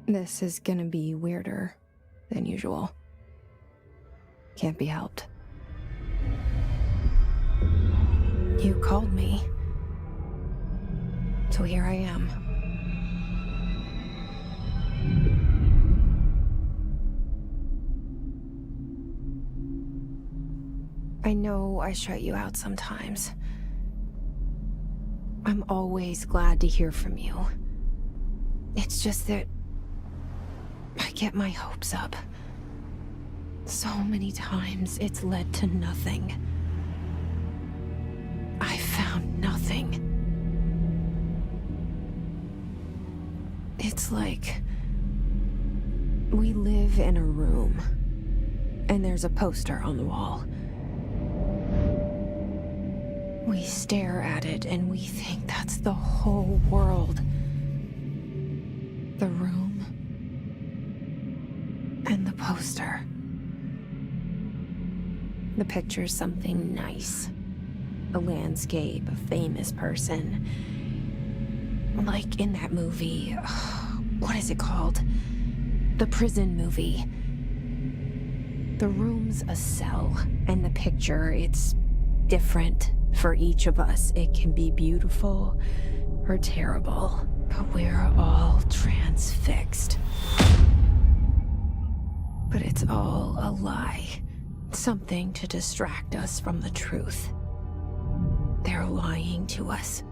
This is gonna be weirder than usual. Can't be helped. You called me. So here I am. I know I shut you out sometimes. I'm always glad to hear from you. It's just that I get my hopes up. So many times it's led to nothing. I found nothing. It's like we live in a room, and there's a poster on the wall. We stare at it and we think that's the whole world. The room and the poster. The picture's something nice. A landscape, a famous person. Like in that movie, what is it called? The prison movie. The room's a cell, and the picture, it's different for each of us. It can be beautiful or terrible, but we're all transfixed. But it's all a lie. Something to distract us from the truth. They're lying to us.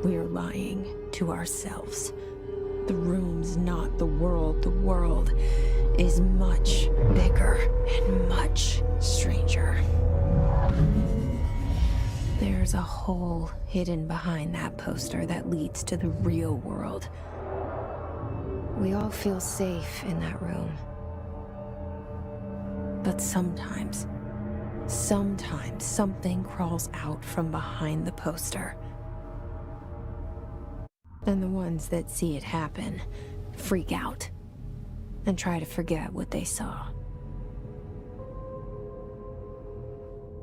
We're lying to ourselves. The room's not the world. The world is much bigger and much stranger. There's a hole hidden behind that poster that leads to the real world. We all feel safe in that room. But sometimes something crawls out from behind the poster. And the ones that see it happen freak out and try to forget what they saw.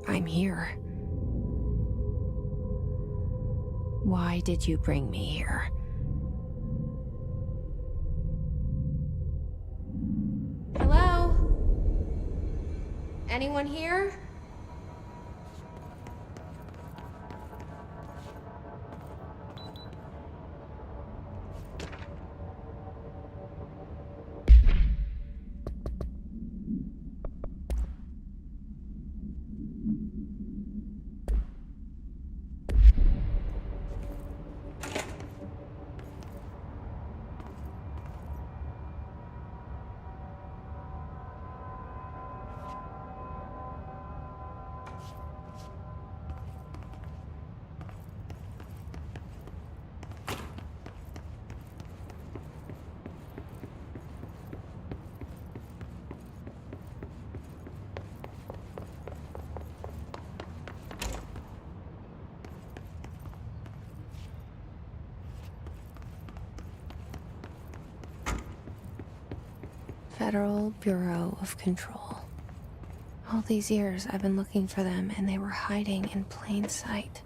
I'm here. Why did you bring me here? Hello? Anyone here? Federal Bureau of Control. All these years I've been looking for them, and they were hiding in plain sight.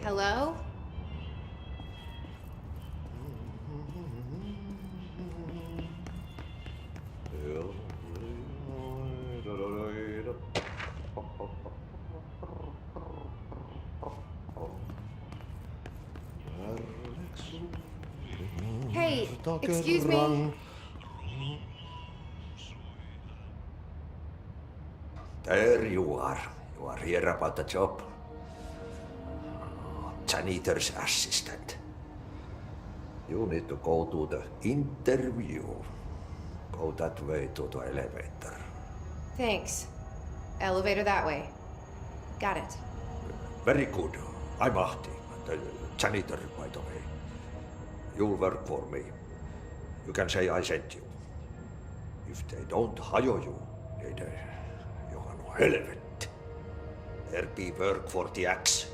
Hello? Hey, excuse me. There you are. You are here about the job. Janitor's assistant. You need to go to the interview. Go that way to the elevator. Thanks. Elevator that way. Got it. Very good. I'm Ahti, the janitor, by the way. You'll work for me. You can say I sent you. If they don't hire you, niin Johan helvet. There be work for the axe.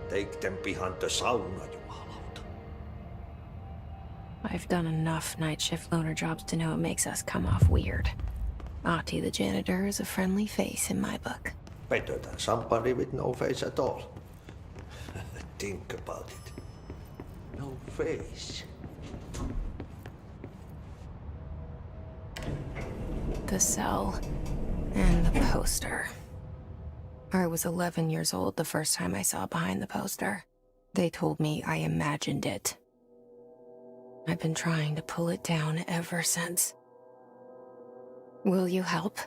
Take them behind the sauna, jumalauta. I've done enough night shift loner jobs to know it makes us come off weird. Ahti the janitor is a friendly face in my book. Better than somebody with no face at all. Think about it. No face. The cell and the poster. I was 11 years old the first time I saw behind the poster. They told me I imagined it. I've been trying to pull it down ever since. Will you help?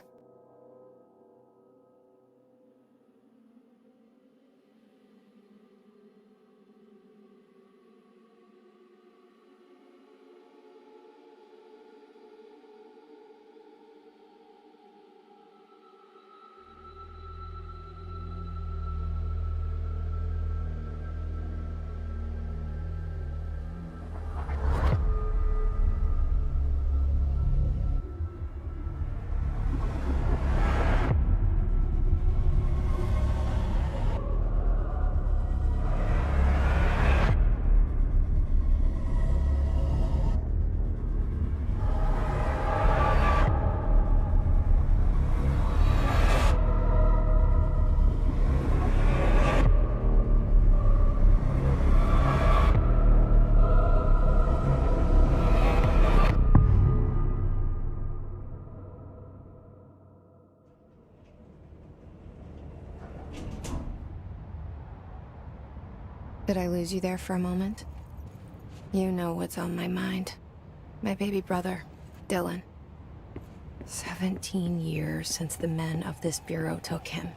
Did I lose you there for a moment? You know what's on my mind. My baby brother, Dylan. 17 years since the men of this bureau took him.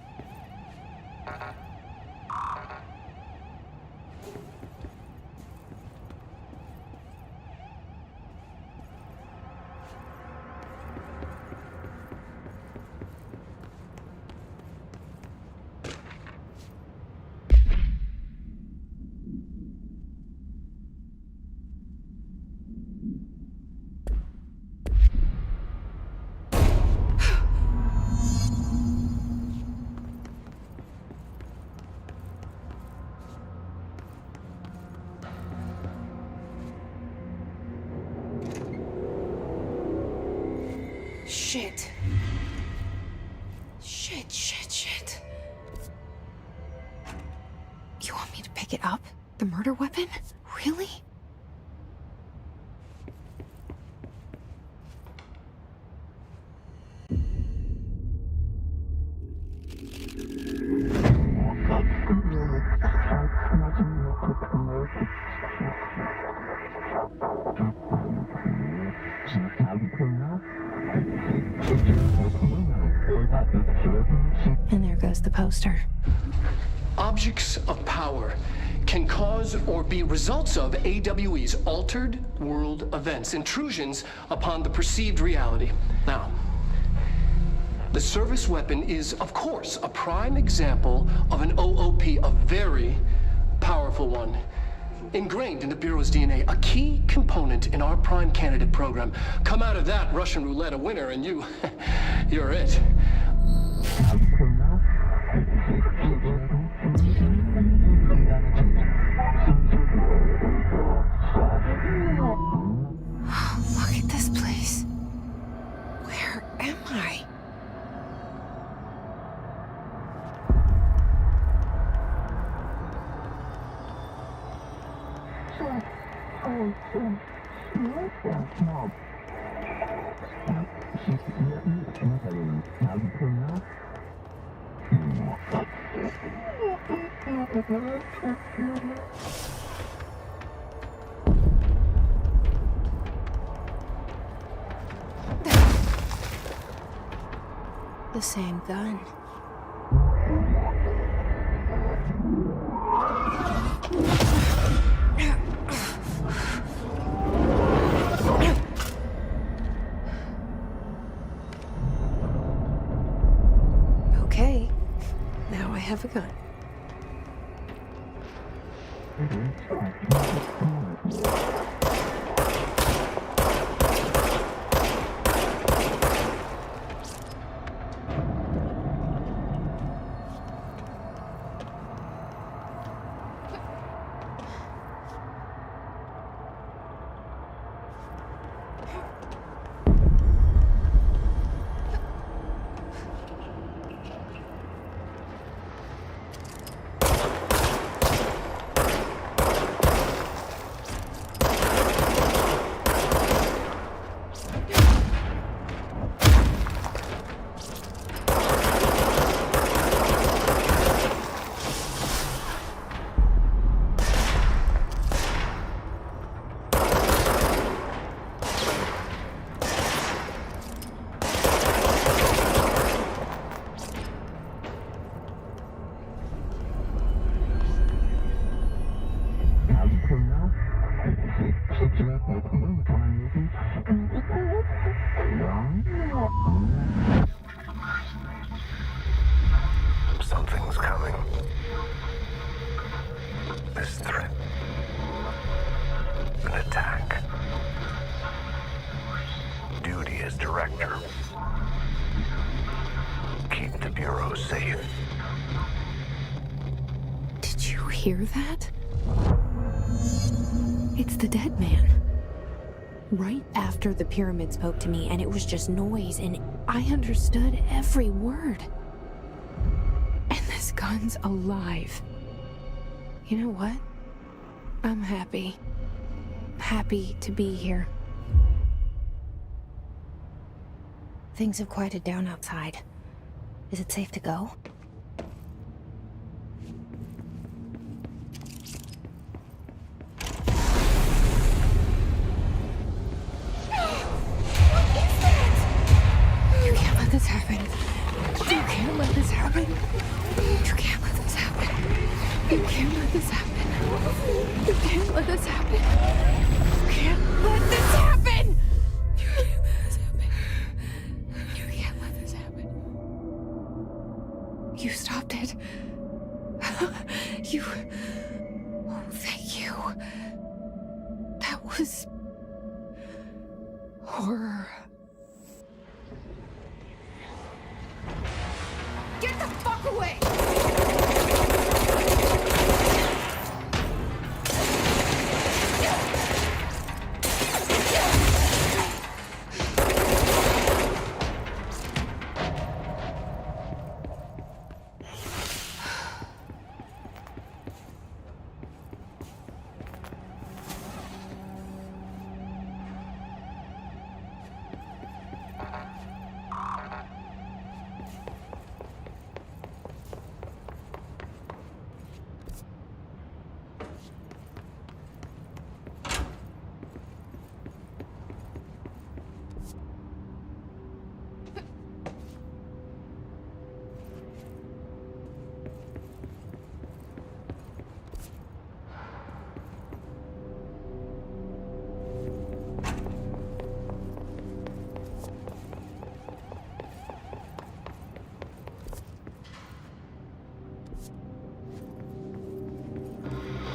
Shit. Shit. You want me to pick it up? The murder weapon? Really? And there goes the poster. Objects of power can cause or be results of AWE's altered world events, intrusions upon the perceived reality. Now, the service weapon is, of course, a prime example of an OOP, a very powerful one, ingrained in the Bureau's DNA, a key component in our prime candidate program. Come out of that Russian roulette a winner and you're it. Look at this place. Where am I? The same gun. Okay, now I have a gun. Something's coming. This threat. An attack. Duty as director. Keep the Bureau safe. Did you hear that? It's the dead man. Right after the pyramid spoke to me, and it was just noise, and I understood every word. And this gun's alive. You know what? I'm happy. Happy to be here. Things have quieted down outside. Is it safe to go? You can't let this happen. You can't let this happen. You can't let this happen. You can't let this happen. You can't let this happen. You can't let this happen. You can't let this happen. You can't let this happen. You stopped it. You... Oh, thank you. That was... horror. Get the fuck away!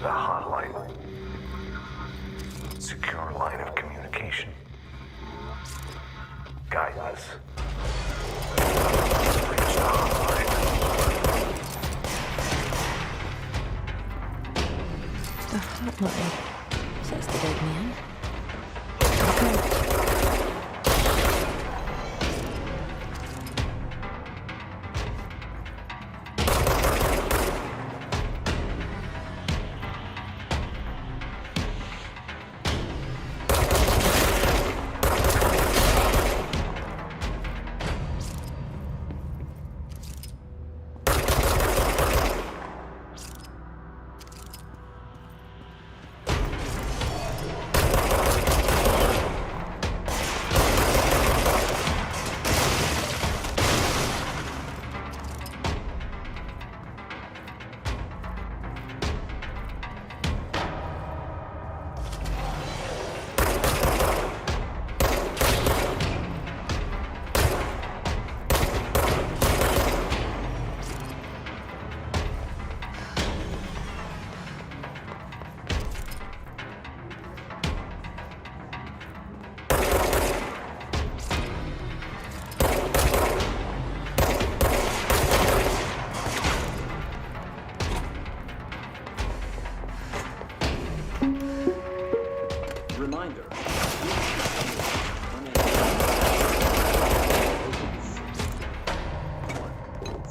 The hotline. Secure line of communication. Guidance. Reach the hotline. The hotline, says the dead man. Okay.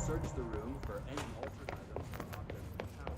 Search the room for any altered items or objects in the tower.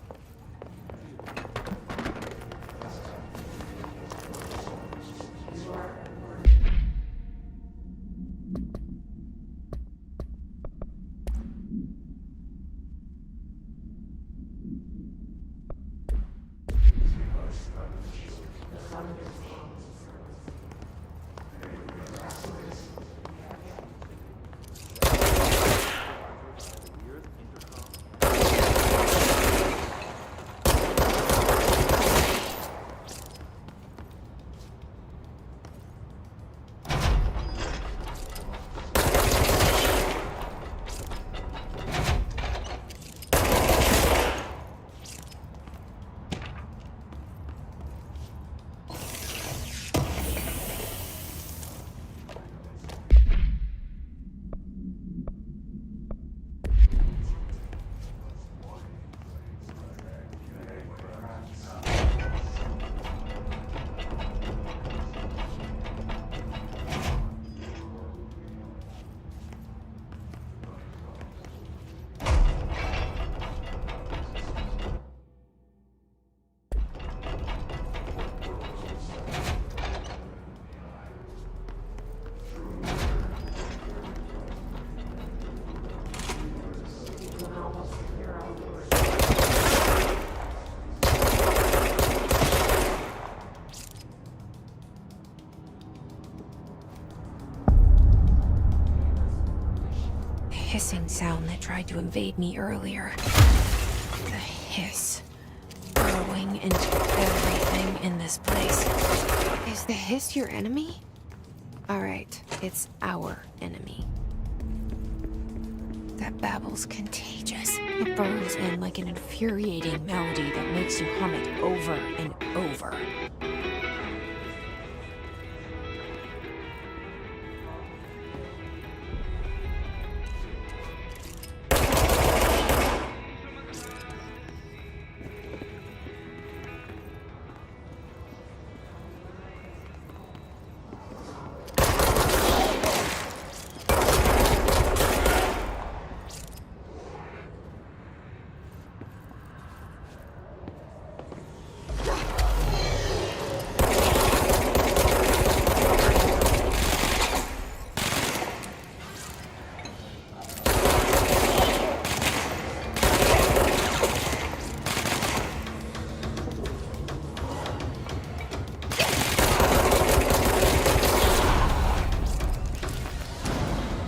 Hissing sound that tried to invade me earlier. The hiss. Burrowing into everything in this place. Is the hiss your enemy? Alright, it's our enemy. That babble's contagious. It burrows in like an infuriating melody that makes you hum it over and over.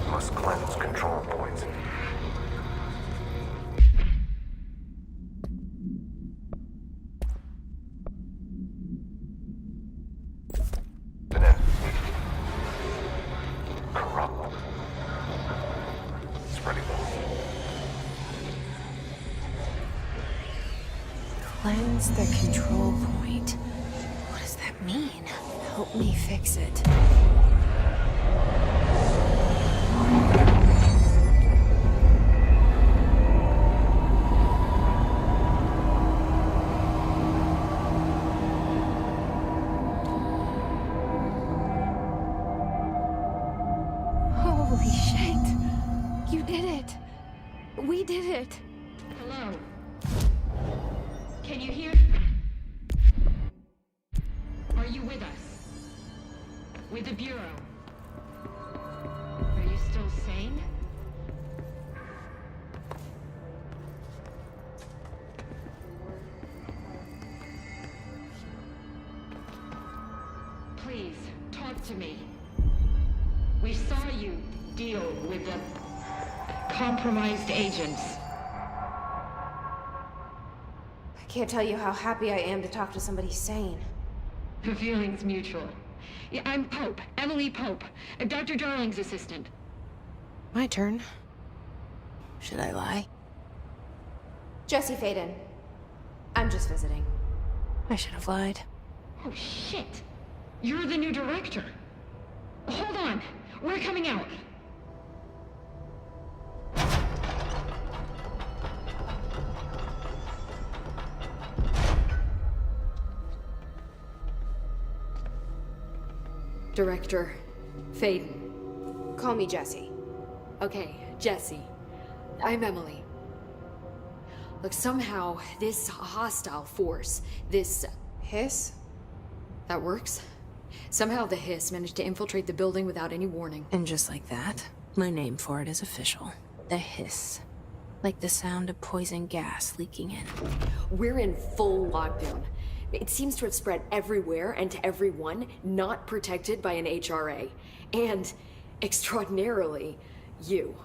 Must cleanse control points. Benevolent. Corrupt. Spreading the Cleanse the control point. What does that mean? Help me fix it. Holy shit! You did it! We did it! Hello? Can you hear? Are you with us? With the Bureau? Are you still sane? Please, talk to me. We saw you deal with the compromised agents. I can't tell you how happy I am to talk to somebody sane. The feeling's mutual. Yeah, I'm Pope, Emily Pope, Dr. Darling's assistant. My turn. Should I lie? Jesse Faden. I'm just visiting. I should have lied. Oh, shit. You're the new director. Hold on. We're coming out. Director Faden. Call me Jesse. Okay, Jesse. I'm Emily. Look, somehow, this hostile force, this Hiss? that works? Somehow the hiss managed to infiltrate the building without any warning. And just like that, my name for it is official. The hiss. Like the sound of poison gas leaking in. We're in full lockdown. It seems to have spread everywhere and to everyone not protected by an HRA. And, extraordinarily, you.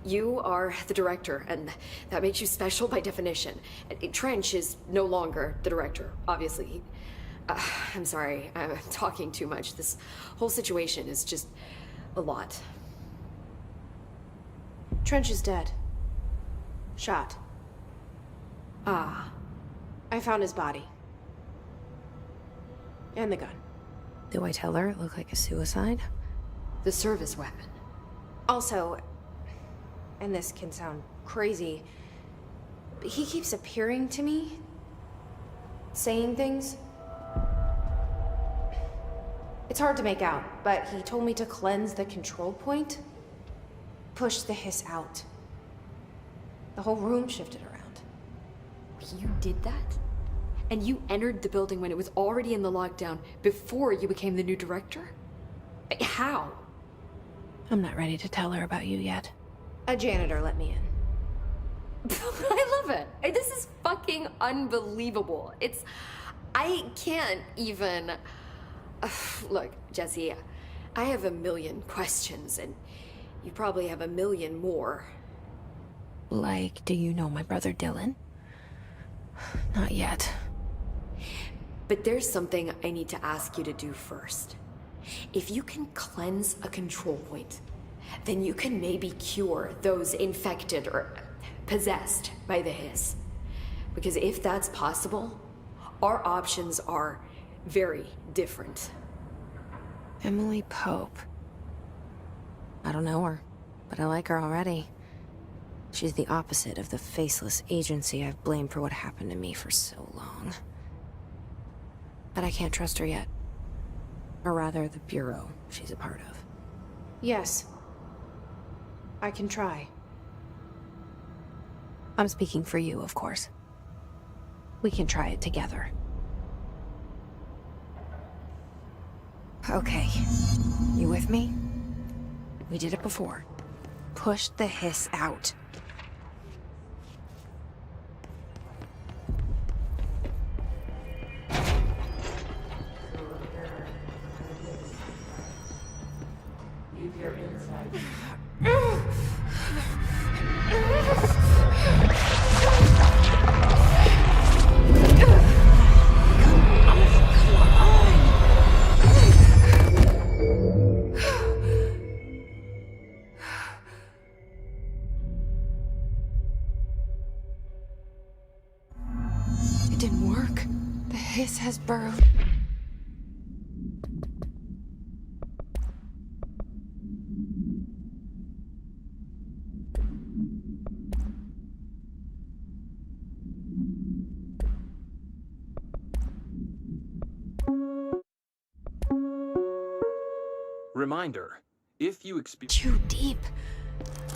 You are the director, and that makes you special by definition. Trench is no longer the director, obviously. I'm sorry, I'm talking too much. This whole situation is just a lot. Trench is dead. Shot. Ah. I found his body. And the gun. Do I tell her it looked like a suicide? The service weapon. Also, and this can sound crazy, but he keeps appearing to me, saying things. It's hard to make out, but he told me to cleanse the control point, push the hiss out. The whole room shifted around. You did that? And you entered the building when it was already in the lockdown before you became the new director? How? I'm not ready to tell her about you yet. A janitor let me in. I love it. This is fucking unbelievable. I can't even... Look, Jesse, I have a million questions, and you probably have a million more. Like, do you know my brother Dylan? Not yet. But there's something I need to ask you to do first. If you can cleanse a control point, then you can maybe cure those infected or possessed by the hiss. Because if that's possible, our options are very different. Emily Pope. I don't know her, but I like her already. She's the opposite of the faceless agency I've blamed for what happened to me for so long. But I can't trust her yet. Or rather, the Bureau she's a part of. Yes. I can try. I'm speaking for you, of course. We can try it together. Okay. You with me? We did it before. Push the hiss out. It didn't work. The hiss has burrowed. Reminder, if you experience... Too deep.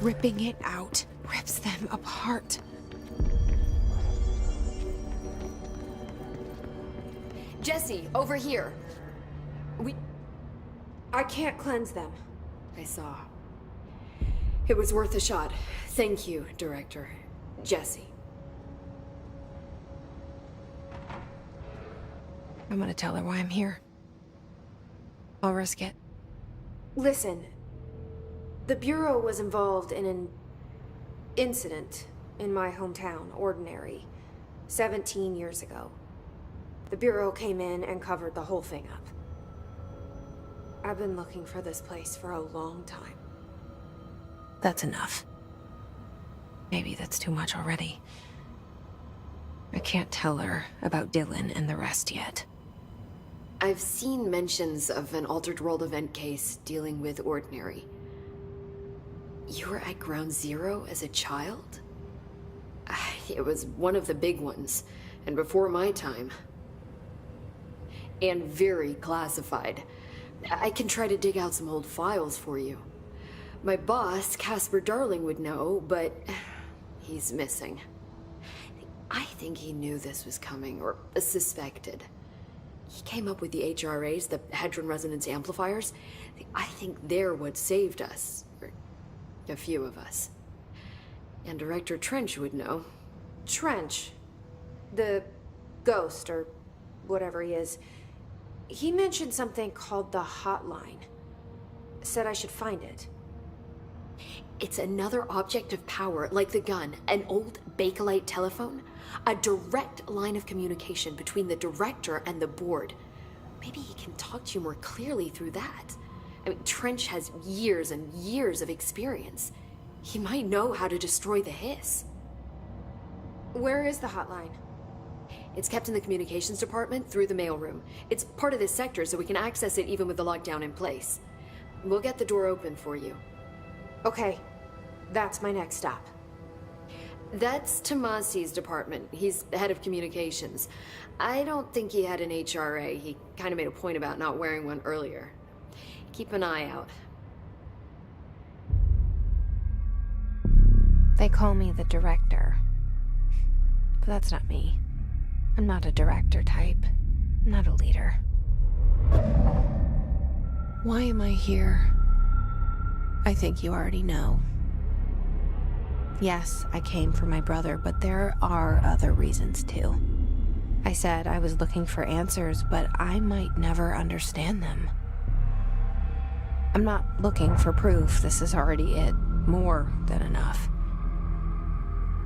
Ripping it out rips them apart. Jesse, over here. I can't cleanse them. I saw. It was worth a shot. Thank you, Director. Jesse. I'm gonna tell her why I'm here. I'll risk it. Listen. The Bureau was involved in an incident in my hometown, Ordinary, 17 years ago. The Bureau came in and covered the whole thing up. I've been looking for this place for a long time. That's enough. Maybe that's too much already. I can't tell her about Dylan and the rest yet. I've seen mentions of an Altered World event case dealing with Ordinary. You were at Ground Zero as a child? It was one of the big ones, and before my time. And very classified. I can try to dig out some old files for you. My boss, Casper Darling, would know, but he's missing. I think he knew this was coming, or suspected. He came up with the HRAs, the Hadron Resonance Amplifiers. I think they're what saved us. Or a few of us. And Director Trench would know. Trench. The ghost, or whatever he is. He mentioned something called the hotline. Said I should find it. It's another object of power, like the gun, an old Bakelite telephone. A direct line of communication between the director and the board. Maybe he can talk to you more clearly through that. I mean, Trench has years and years of experience. He might know how to destroy the hiss. Where is the hotline? It's kept in the communications department through the mailroom. It's part of this sector, so we can access it even with the lockdown in place. We'll get the door open for you. Okay, that's my next stop. That's Tomasi's department. He's the head of communications. I don't think he had an HRA. He kind of made a point about not wearing one earlier. Keep an eye out. They call me the director. But that's not me. I'm not a director type. I'm not a leader. Why am I here? I think you already know. Yes, I came for my brother, but there are other reasons too. I said I was looking for answers, but I might never understand them. I'm not looking for proof. This is already it. More than enough.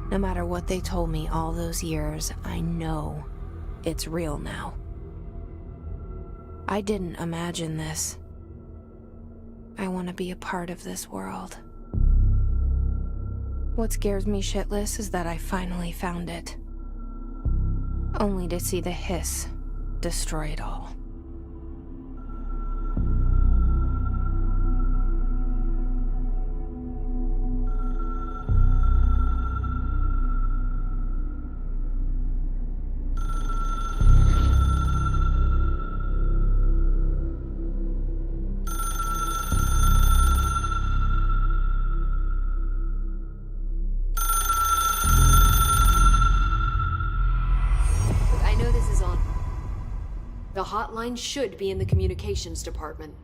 No matter what they told me all those years, I know it's real now. I didn't imagine this. I want to be a part of this world. What scares me shitless is that I finally found it. Only to see the hiss destroy it all. The hotline should be in the communications department.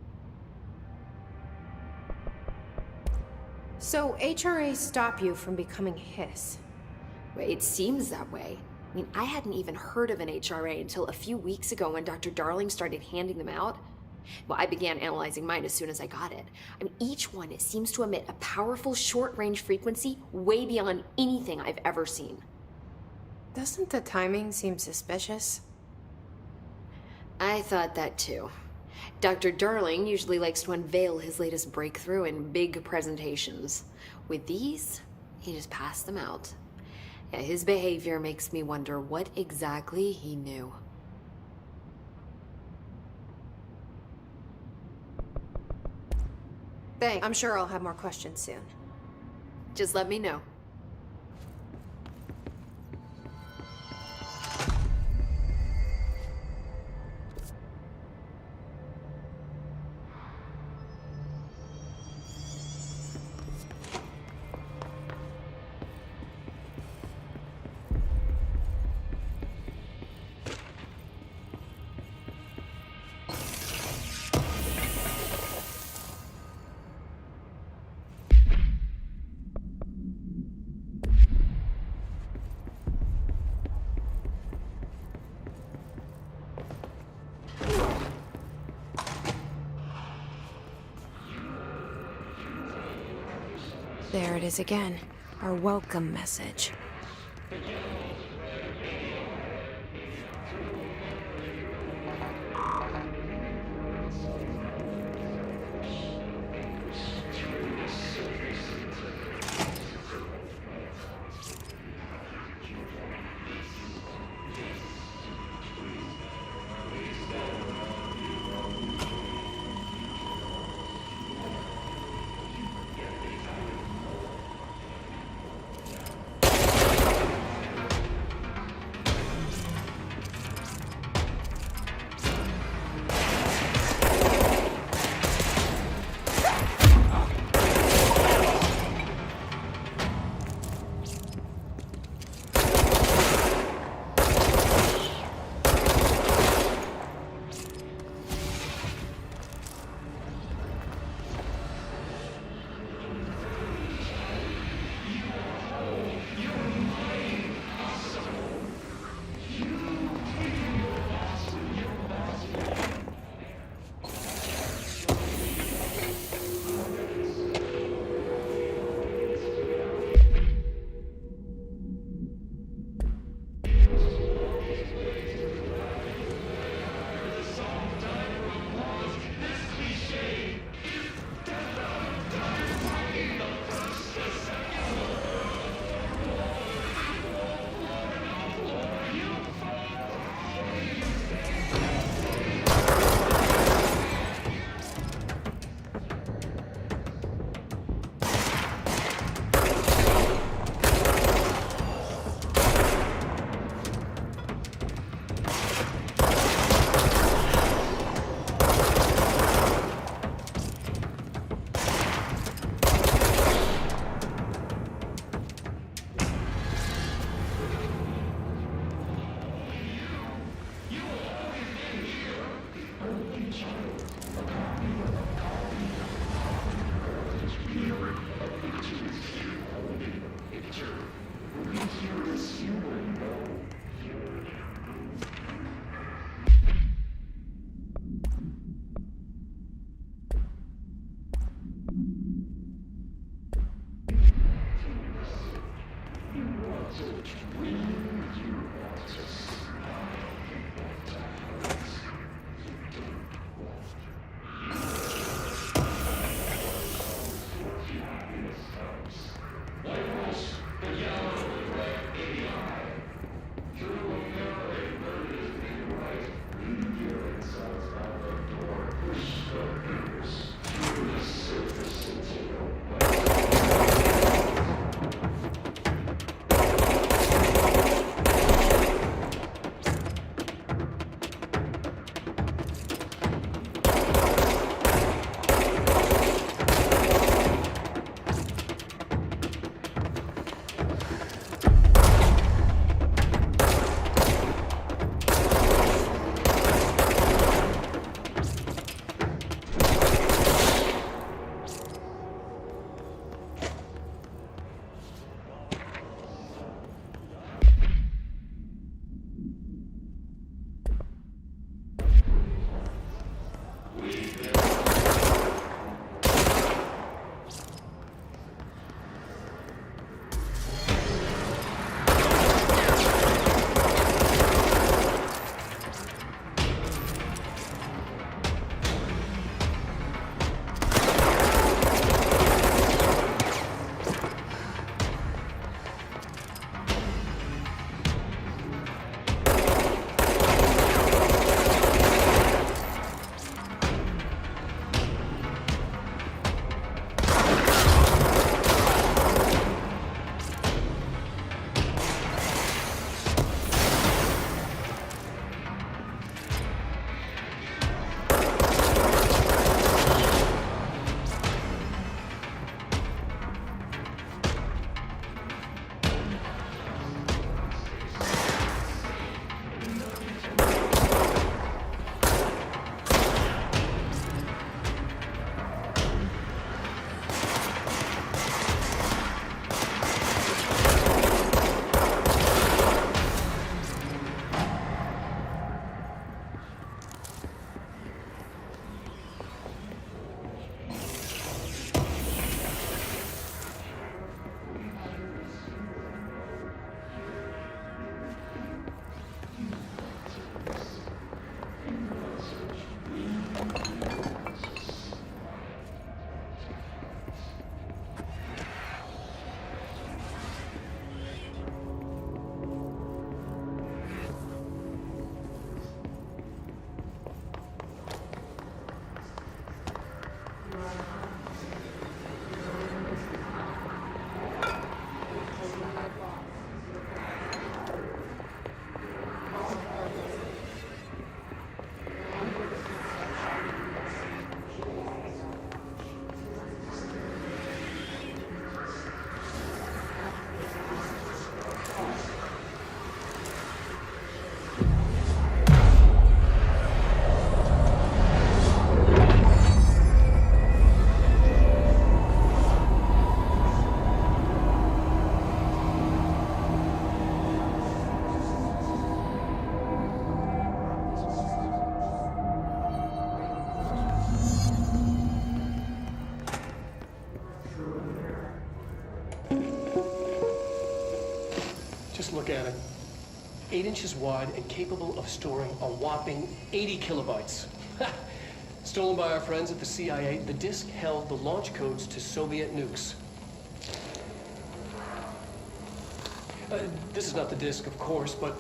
So HRAs stop you from becoming hiss? It seems that way. I mean, I hadn't even heard of an HRA until a few weeks ago when Dr. Darling started handing them out. Well, I began analyzing mine as soon as I got it. I mean, each one seems to emit a powerful short-range frequency way beyond anything I've ever seen. Doesn't the timing seem suspicious? I thought that too. Dr. Darling usually likes to unveil his latest breakthrough in big presentations. With these, he just passed them out. Yeah, his behavior makes me wonder what exactly he knew. Thanks. I'm sure I'll have more questions soon. Just let me know. There it is again. Our welcome message. Just look at it. 8 inches wide and capable of storing a whopping 80 kilobytes. Stolen by our friends at the CIA, the disk held the launch codes to Soviet nukes. This is not the disk, of course, but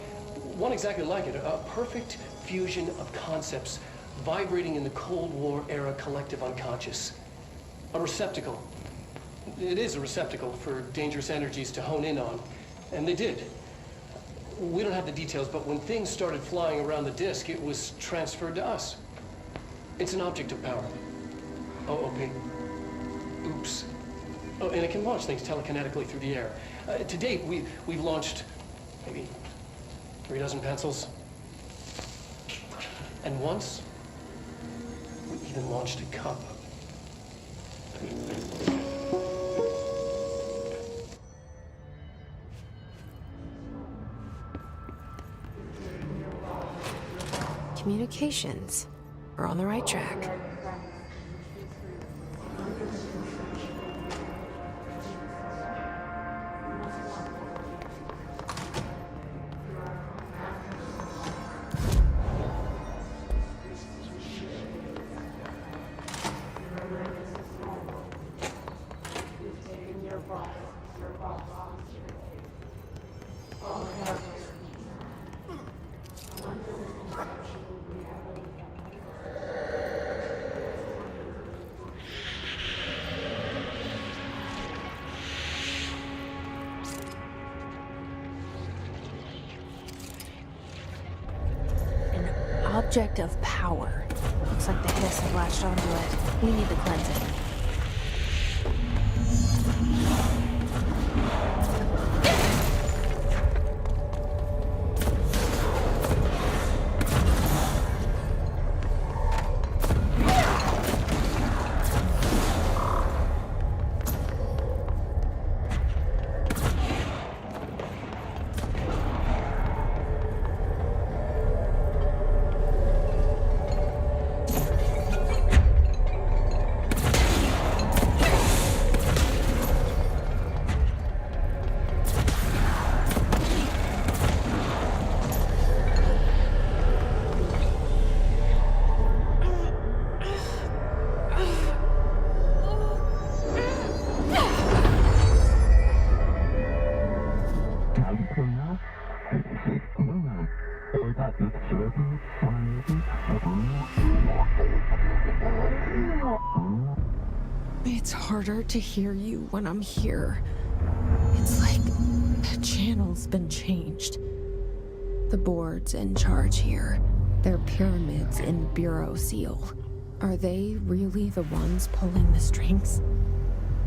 one exactly like it. A perfect fusion of concepts vibrating in the Cold War era collective unconscious. A receptacle. It is a receptacle for dangerous energies to hone in on. And they did. We don't have the details, but when things started flying around the disk, it was transferred to us. It's an object of power. OOP. Oops. Oh, and it can launch things telekinetically through the air. To date, we've launched maybe 3 dozen pencils. And once, we even launched a cup. Communications. We're on the right track. object of power. Looks like the hiss have latched onto it. We need the cleansing. It's harder to hear you when I'm here. It's like the channel's been changed. The board's in charge here. They're pyramids in Bureau Seal. Are they really the ones pulling the strings?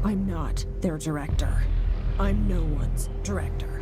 I'm not their director. I'm no one's director.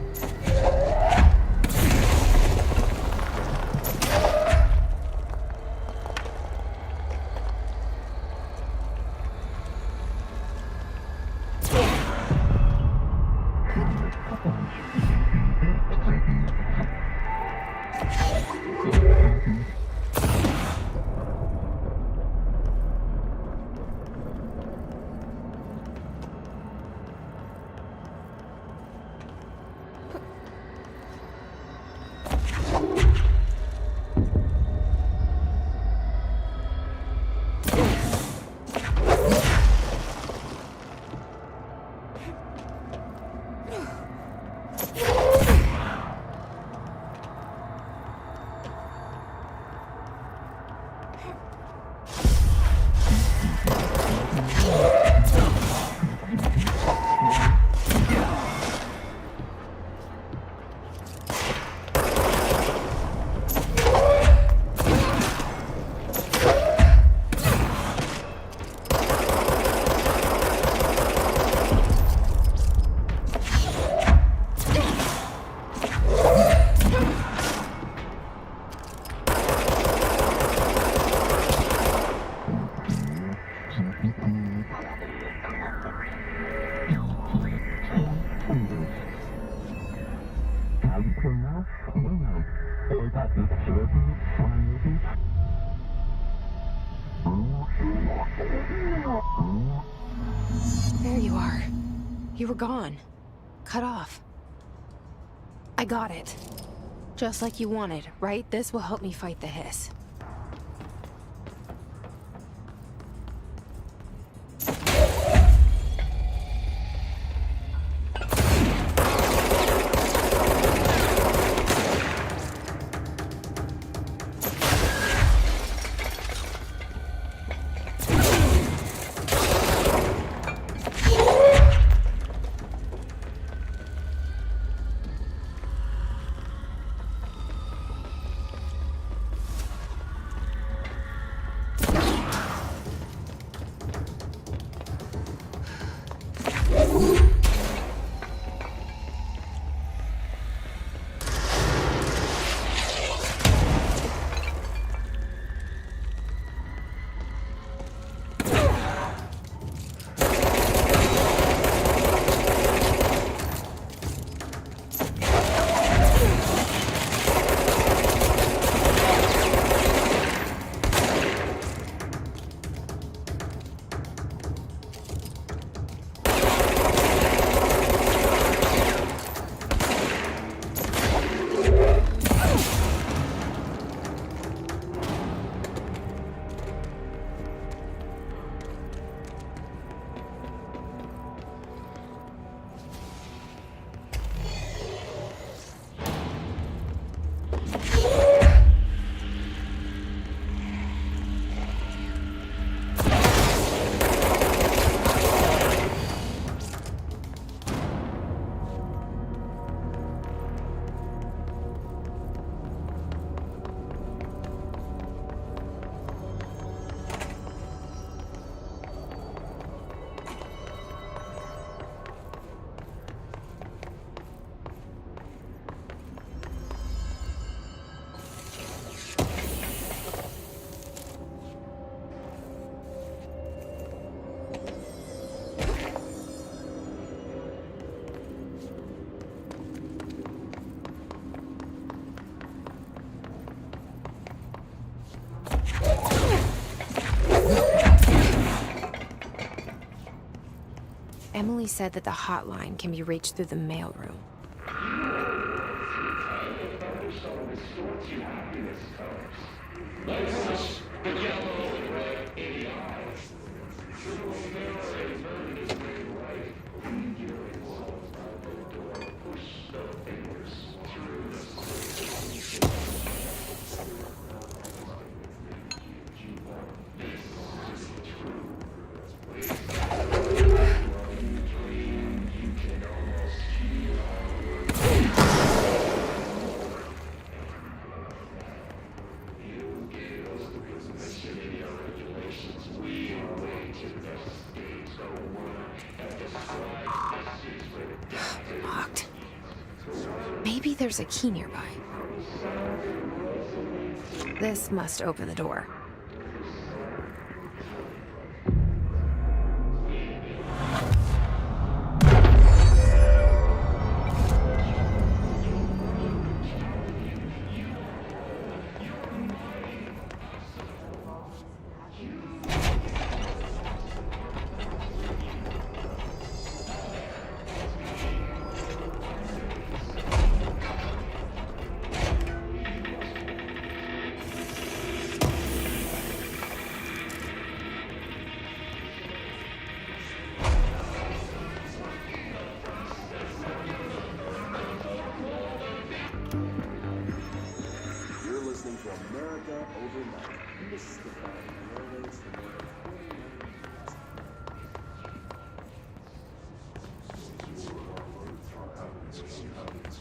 There you are. You were gone. Cut off. I got it. Just like you wanted, right? This will help me fight the hiss. only said that the hotline can be reached through the mailroom. Locked. Maybe there's a key nearby. This must open the door. You're listening to America Overnight. Mystifying airways for more than 29 years.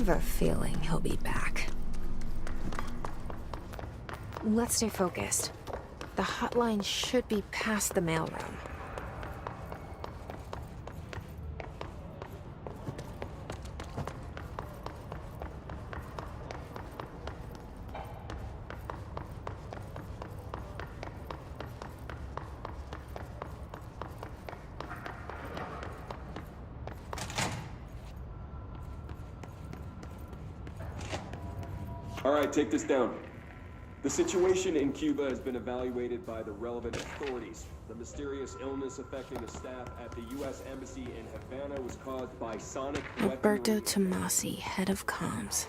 have a feeling he'll be back. Let's stay focused. The hotline should be past the mailroom. All right, take this down. The situation in Cuba has been evaluated by the relevant authorities. The mysterious illness affecting the staff at the U.S. Embassy in Havana was caused by sonic Alberto weaponry. Tomasi, head of comms.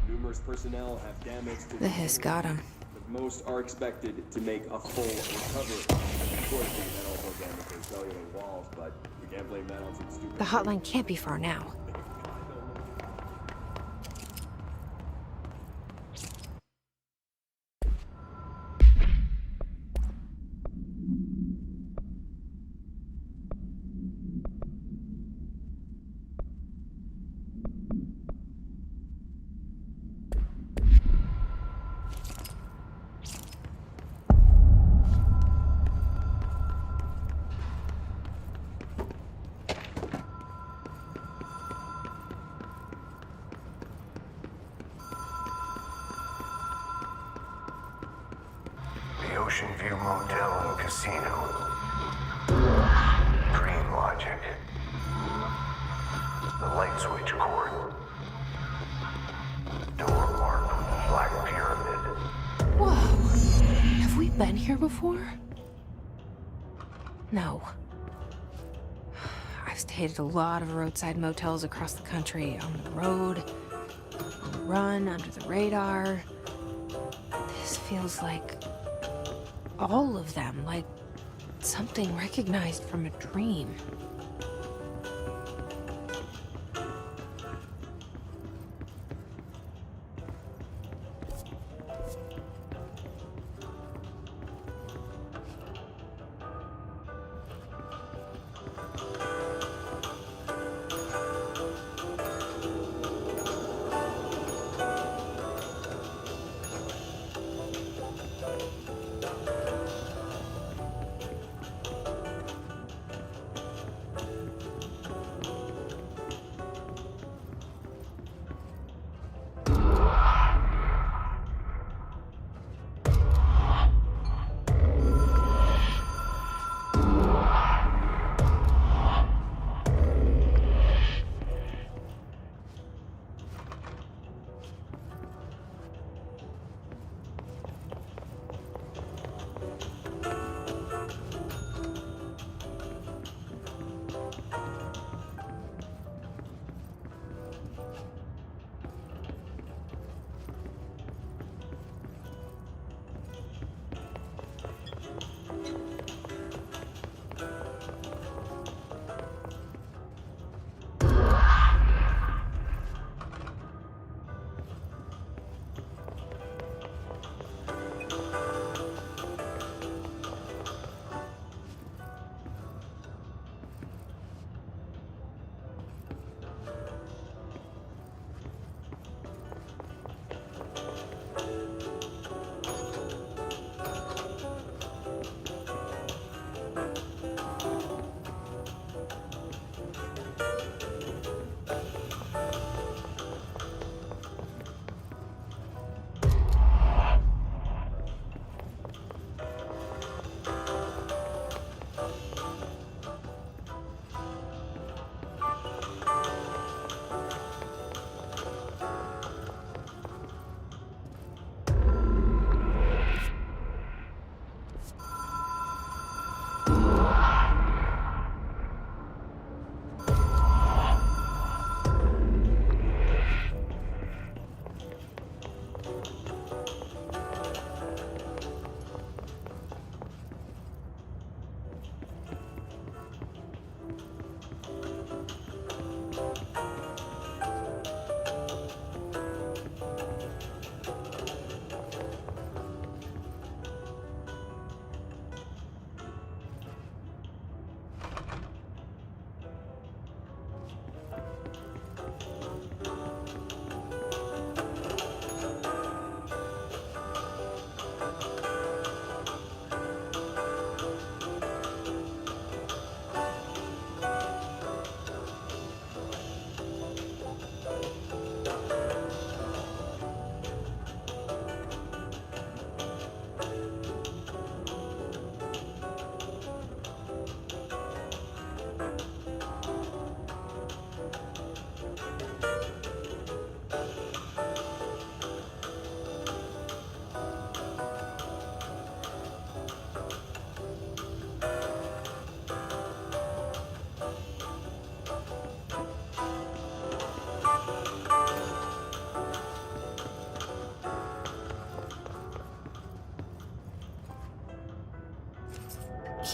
Numerous personnel have damage to The hiss got him. but most are expected to make a full recovery. Of course, we had also damage to cellular walls, but we can't blame that on some stupid. The hotline can't be far now. The Ocean View Motel and Casino. Dream Logic. The light switch cord. Door marked Black Pyramid. Whoa! Have we been here before? No. I've stayed at a lot of roadside motels across the country, on the road, on the run, under the radar. This feels like all of them, like something recognized from a dream.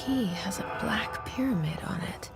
key has a black pyramid on it.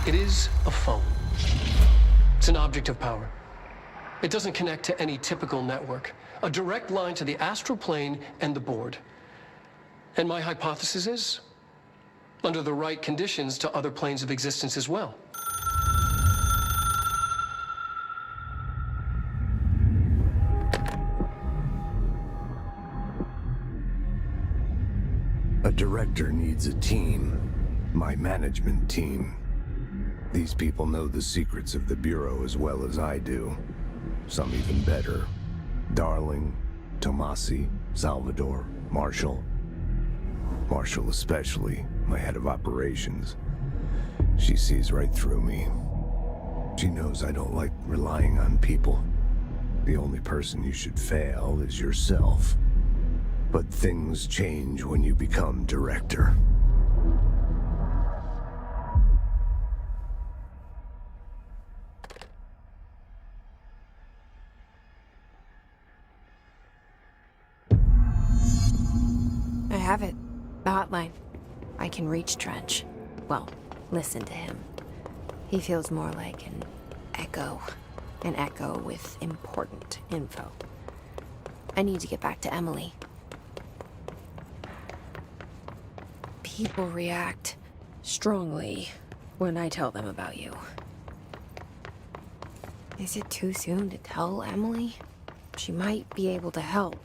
It is a phone. It's an object of power. It doesn't connect to any typical network. A direct line to the astral plane and the board. And my hypothesis is, under the right conditions, to other planes of existence as well. A director needs a team. My management team. These people know the secrets of the Bureau as well as I do. Some even better. Darling, Tomasi, Salvador, Marshall. Marshall especially, my head of operations. She sees right through me. She knows I don't like relying on people. The only person you should fail is yourself. But things change when you become director. I have it. The hotline. I can reach Trench. Well, listen to him. He feels more like an echo. An echo with important info. I need to get back to Emily. People react strongly when I tell them about you. Is it too soon to tell Emily? She might be able to help.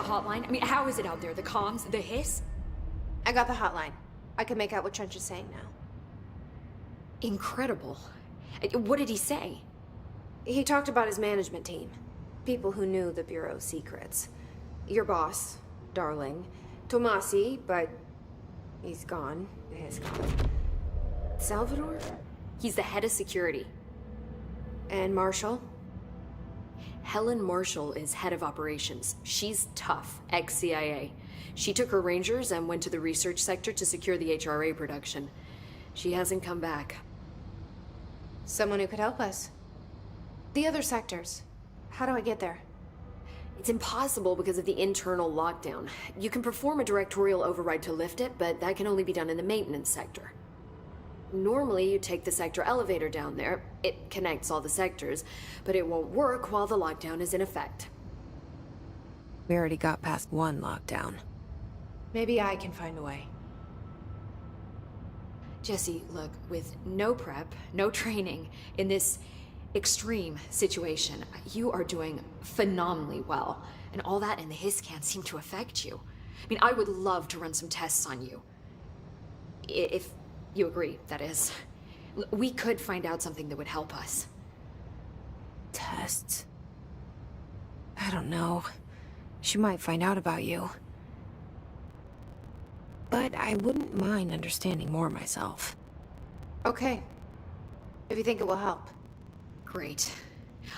hotline? I mean, how is it out there? The comms? The hiss? I got the hotline. I can make out what Trench is saying now. Incredible. What did he say? He talked about his management team. People who knew the Bureau's secrets. Your boss, Darling. Tomasi, but he's gone. He's gone. Salvador? He's the head of security. And Marshall? Helen Marshall is head of operations. She's tough, ex-CIA. She took her Rangers and went to the research sector to secure the HRA production. She hasn't come back. Someone who could help us. The other sectors. How do I get there? It's impossible because of the internal lockdown. You can perform a directorial override to lift it, but that can only be done in the maintenance sector. Normally, you take the sector elevator down there. It connects all the sectors, but it won't work while the lockdown is in effect. We already got past one lockdown. Maybe I can find a way. Jesse, look, with no prep, no training, in this extreme situation, you are doing phenomenally well. And all that and the hiss can't seem to affect you. I mean, I would love to run some tests on you. If you agree, that is. We could find out something that would help us. Tests? I don't know. She might find out about you. But I wouldn't mind understanding more myself. Okay. If you think it will help. Great.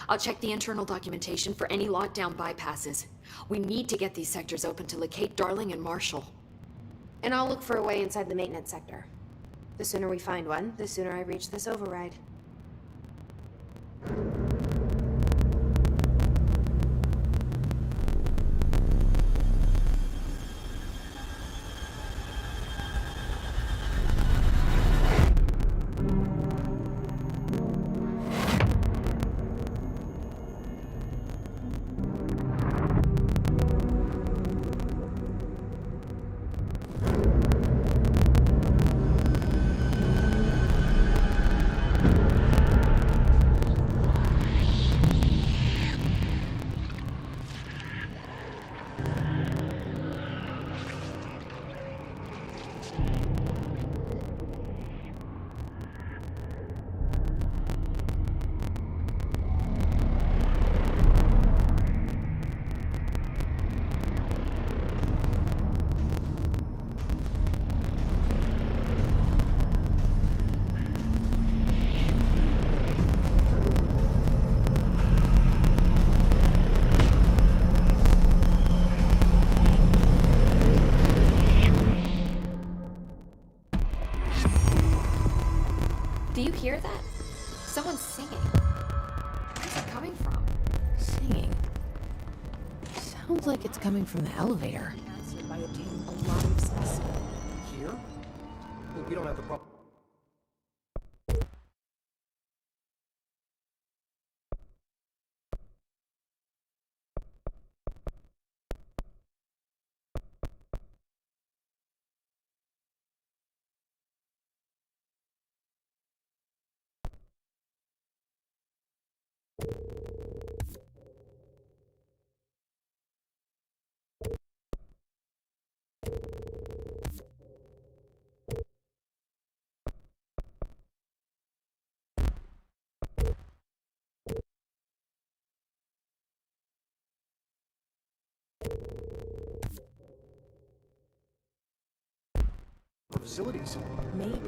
I'll check the internal documentation for any lockdown bypasses. We need to get these sectors open to locate Darling and Marshall. And I'll look for a way inside the maintenance sector. The sooner we find one, the sooner I reach this override. Do you hear that? Someone's singing. Where's it coming from? Singing. Sounds like it's coming from the elevator. Answer by obtaining a live specimen. Here? We don't have the problem. Facilities. Maybe.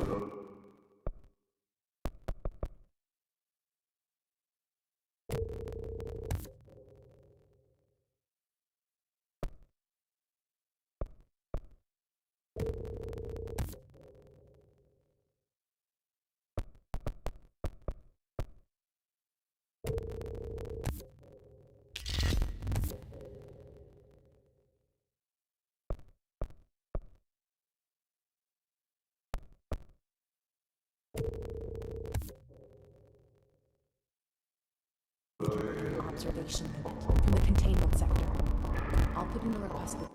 Observation from the containment sector. I'll put in a request that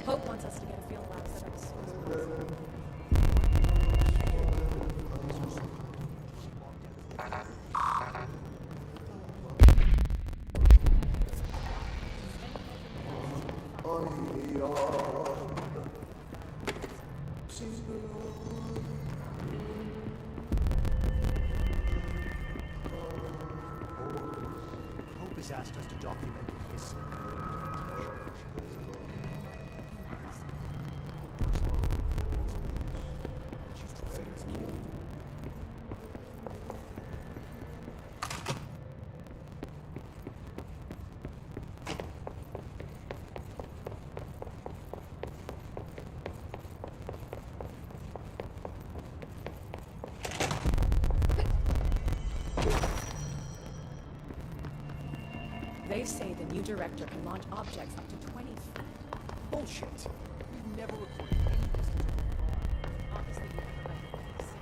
Hope wants us to get a field lab set up as soon as possible. Hope has asked us to document the history. They say the new director can launch objects up to 20 feet. Bullshit. We've never recorded any distance over the bar. Obviously, you never read the 60.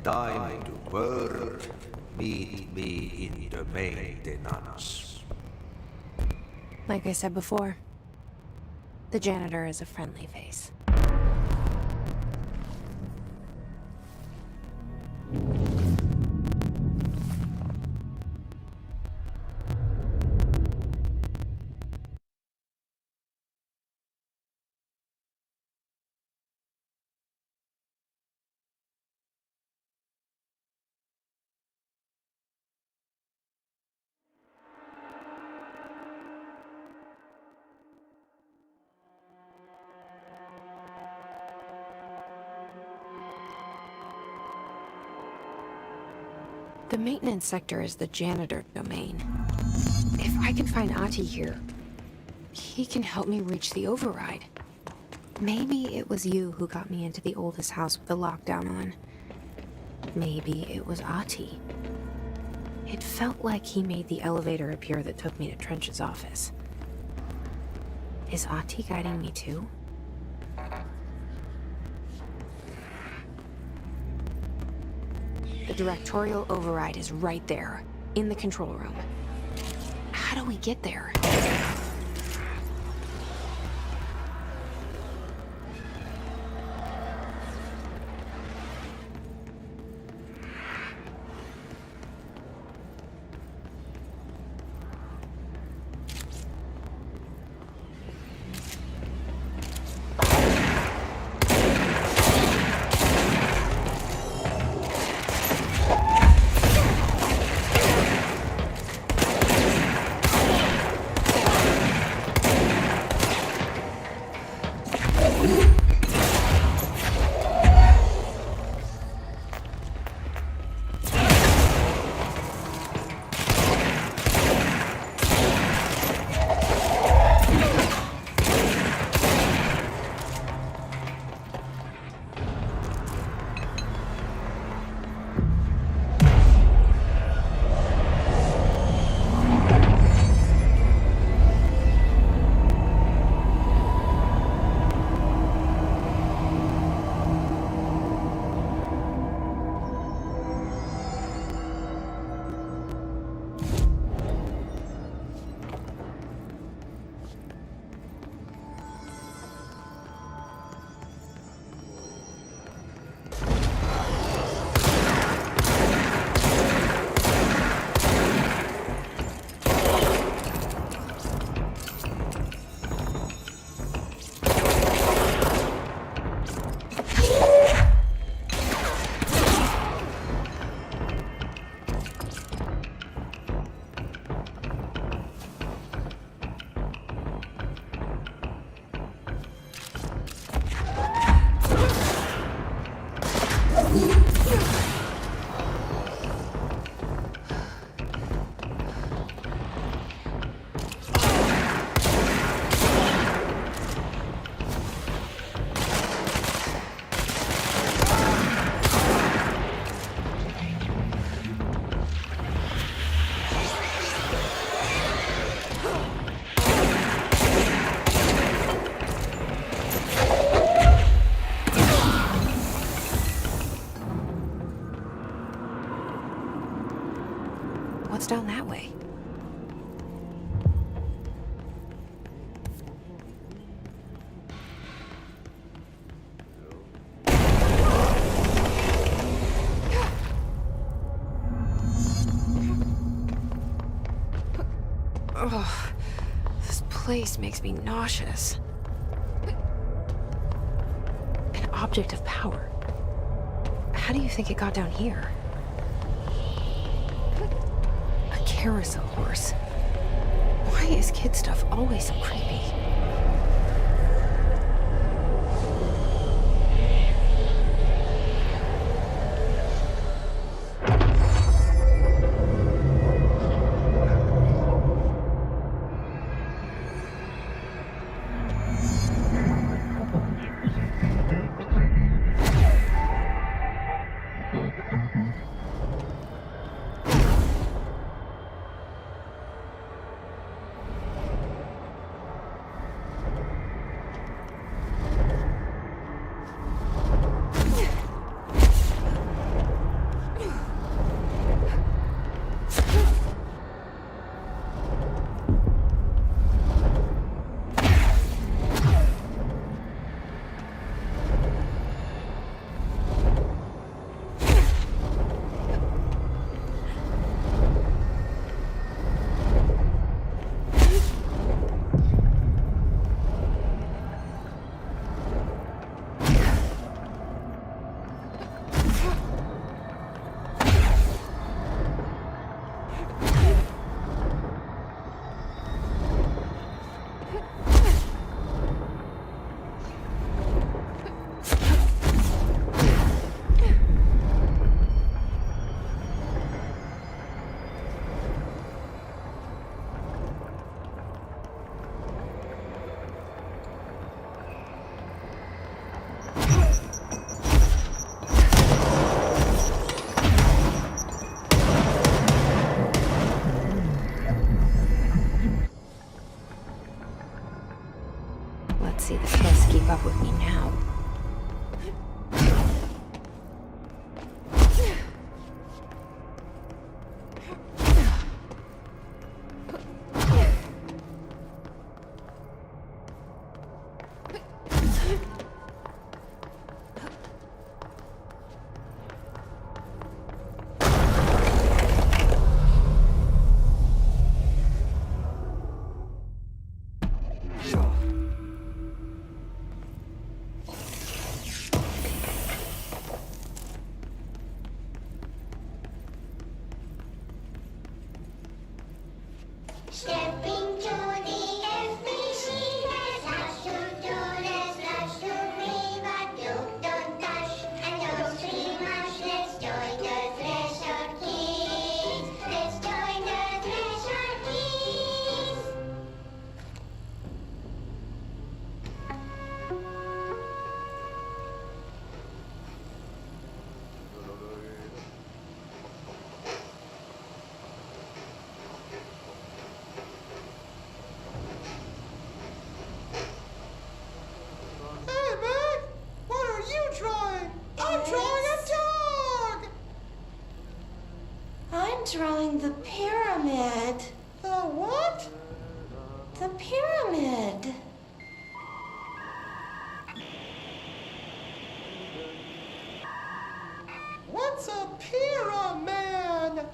Time to work. Meet me in the maintenance. Like I said before, the janitor is a friendly face. The maintenance sector is the janitor domain. If I can find Ahti here, he can help me reach the override. Maybe it was you who got me into the oldest house with the lockdown on. Maybe it was Ahti. It felt like he made the elevator appear that took me to Trench's office. Is Ahti guiding me too? The directorial override is right there, in the control room. How do we get there? What's down that way? Ugh, this place makes me nauseous. An object of power. How do you think it got down here? A carousel horse. Why is kid stuff always so creepy? drawing a dog! I'm drawing the pyramid. The what? The pyramid. What's a pyramid?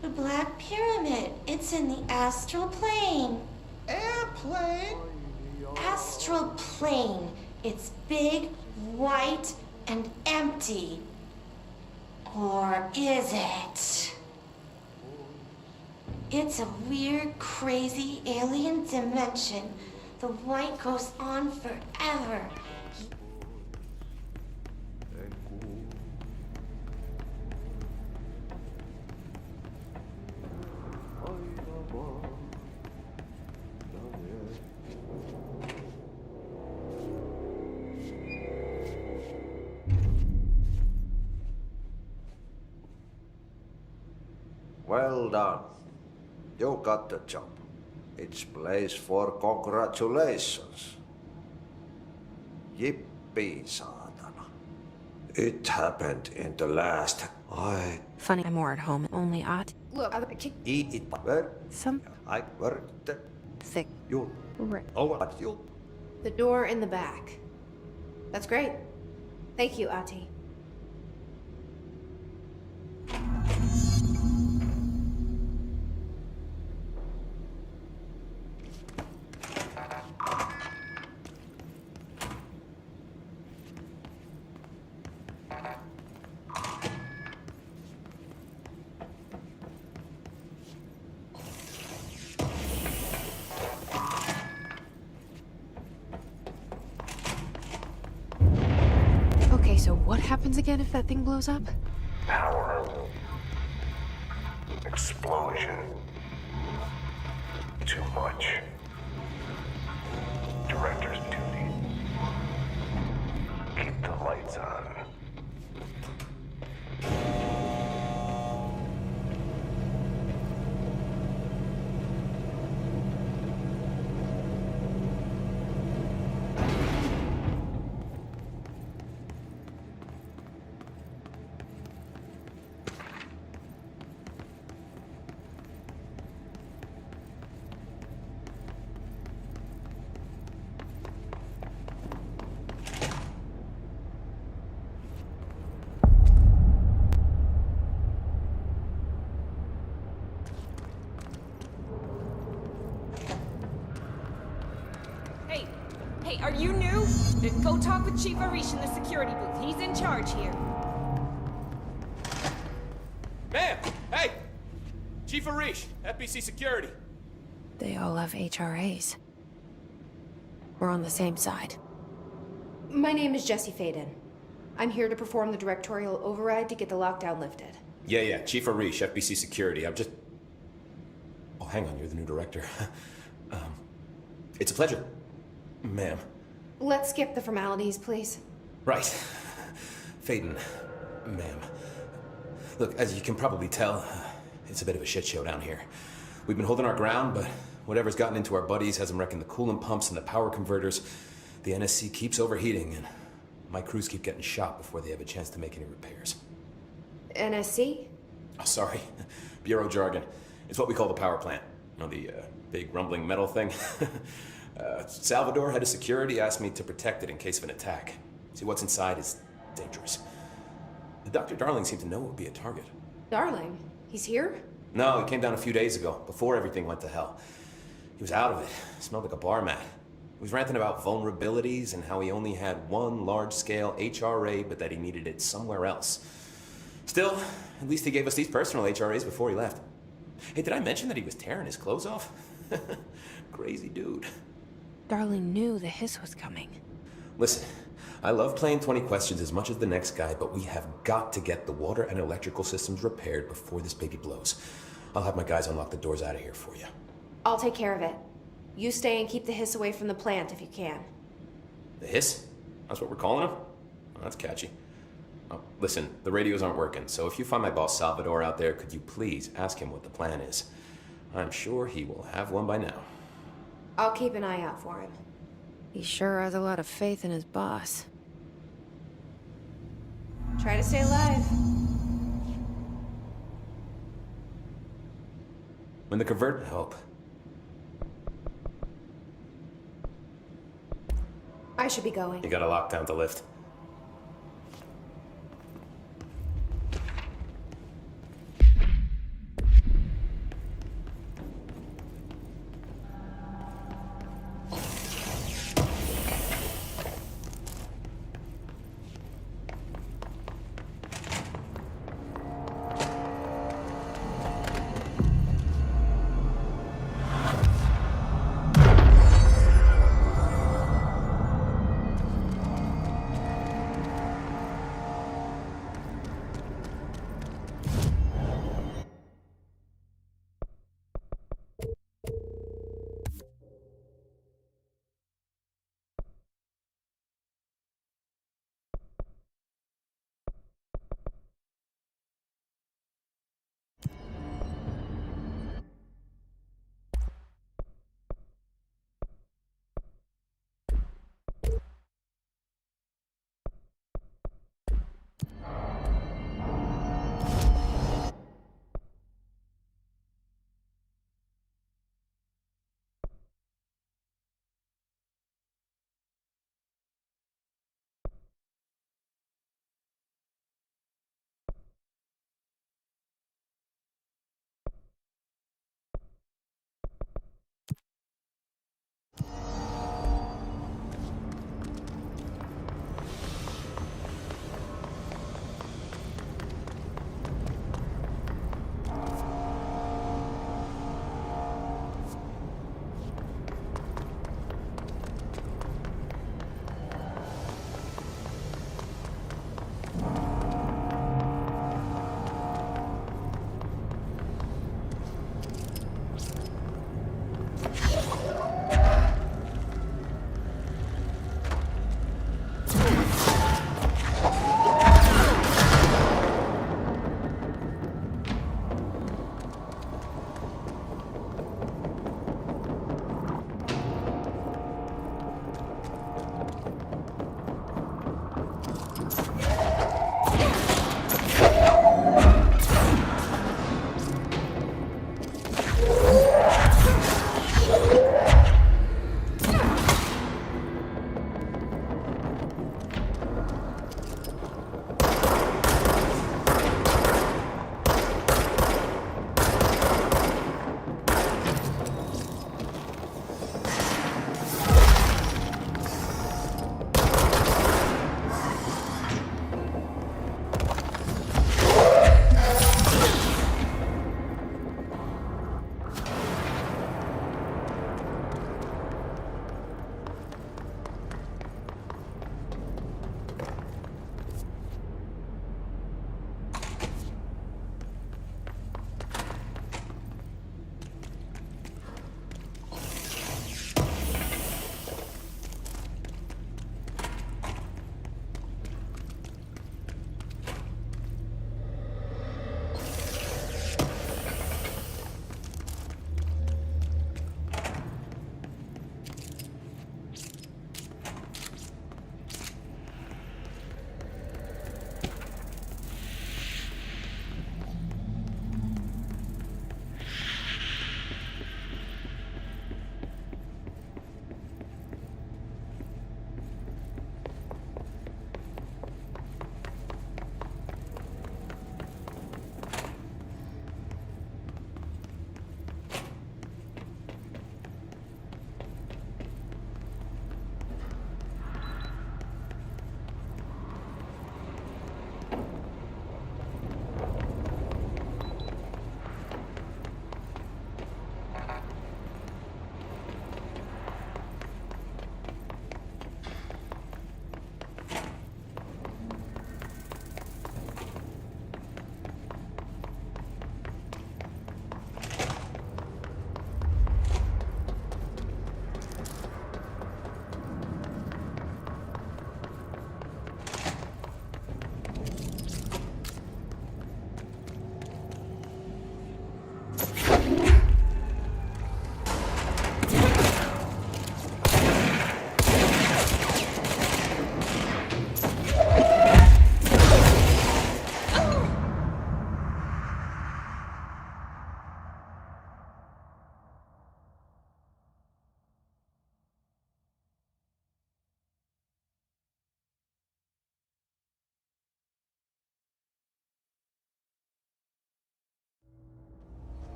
The Black Pyramid. It's in the astral plane. Airplane? Astral plane. It's big, white, and empty. Or is it? It's a weird, crazy alien dimension. The white goes on forever. Well done. You got the job. It's place for congratulations. Yippee, saatana. It happened in the last... Funny, I'm more at home. Only odd. Look, Eat it. Where? Some I worked. thick. You. Right. Oh, what you? the door in the back. That's great. Thank you, Ati. Okay, so what happens again if that thing blows up? Power. Explosion. Too much. Director's duty. Keep the lights on. Hey, are you new? Then go talk with Chief Arish in the security booth. He's in charge here. Ma'am! Hey! Chief Arish, FBC Security. They all have HRAs. We're on the same side. My name is Jesse Faden. I'm here to perform the directorial override to get the lockdown lifted. Yeah, Chief Arish, FBC Security. I'm just... Oh, hang on, you're the new director. It's a pleasure, ma'am. Let's skip the formalities, please. Right. Faden, ma'am. Look, as you can probably tell, it's a bit of a shit show down here. We've been holding our ground, but whatever's gotten into our buddies has them wrecking the coolant pumps and the power converters. The NSC keeps overheating, and my crews keep getting shot before they have a chance to make any repairs. NSC? Oh, sorry. Bureau jargon. It's what we call the power plant. You know, the big rumbling metal thing? Salvador, head of security, asked me to protect it in case of an attack. See, what's inside is dangerous. Dr. Darling seemed to know it would be a target. Darling? He's here? No, he came down a few days ago, before everything went to hell. He was out of it. Smelled like a bar mat. He was ranting about vulnerabilities and how he only had one large-scale HRA, but that he needed it somewhere else. Still, at least he gave us these personal HRAs before he left. Hey, did I mention that he was tearing his clothes off? Crazy dude. Darling knew the hiss was coming. Listen, I love playing 20 questions as much as the next guy, but we have got to get the water and electrical systems repaired before this baby blows. I'll have my guys unlock the doors out of here for you. I'll take care of it. You stay and keep the hiss away from the plant if you can. The hiss? That's what we're calling him? Oh, that's catchy. Oh, listen, the radios aren't working, so if you find my boss Salvador out there, could you please ask him what the plan is? I'm sure he will have one by now. I'll keep an eye out for him. He sure has a lot of faith in his boss. Try to stay alive. When the convert... Hope. I should be going. You got a lockdown to lift.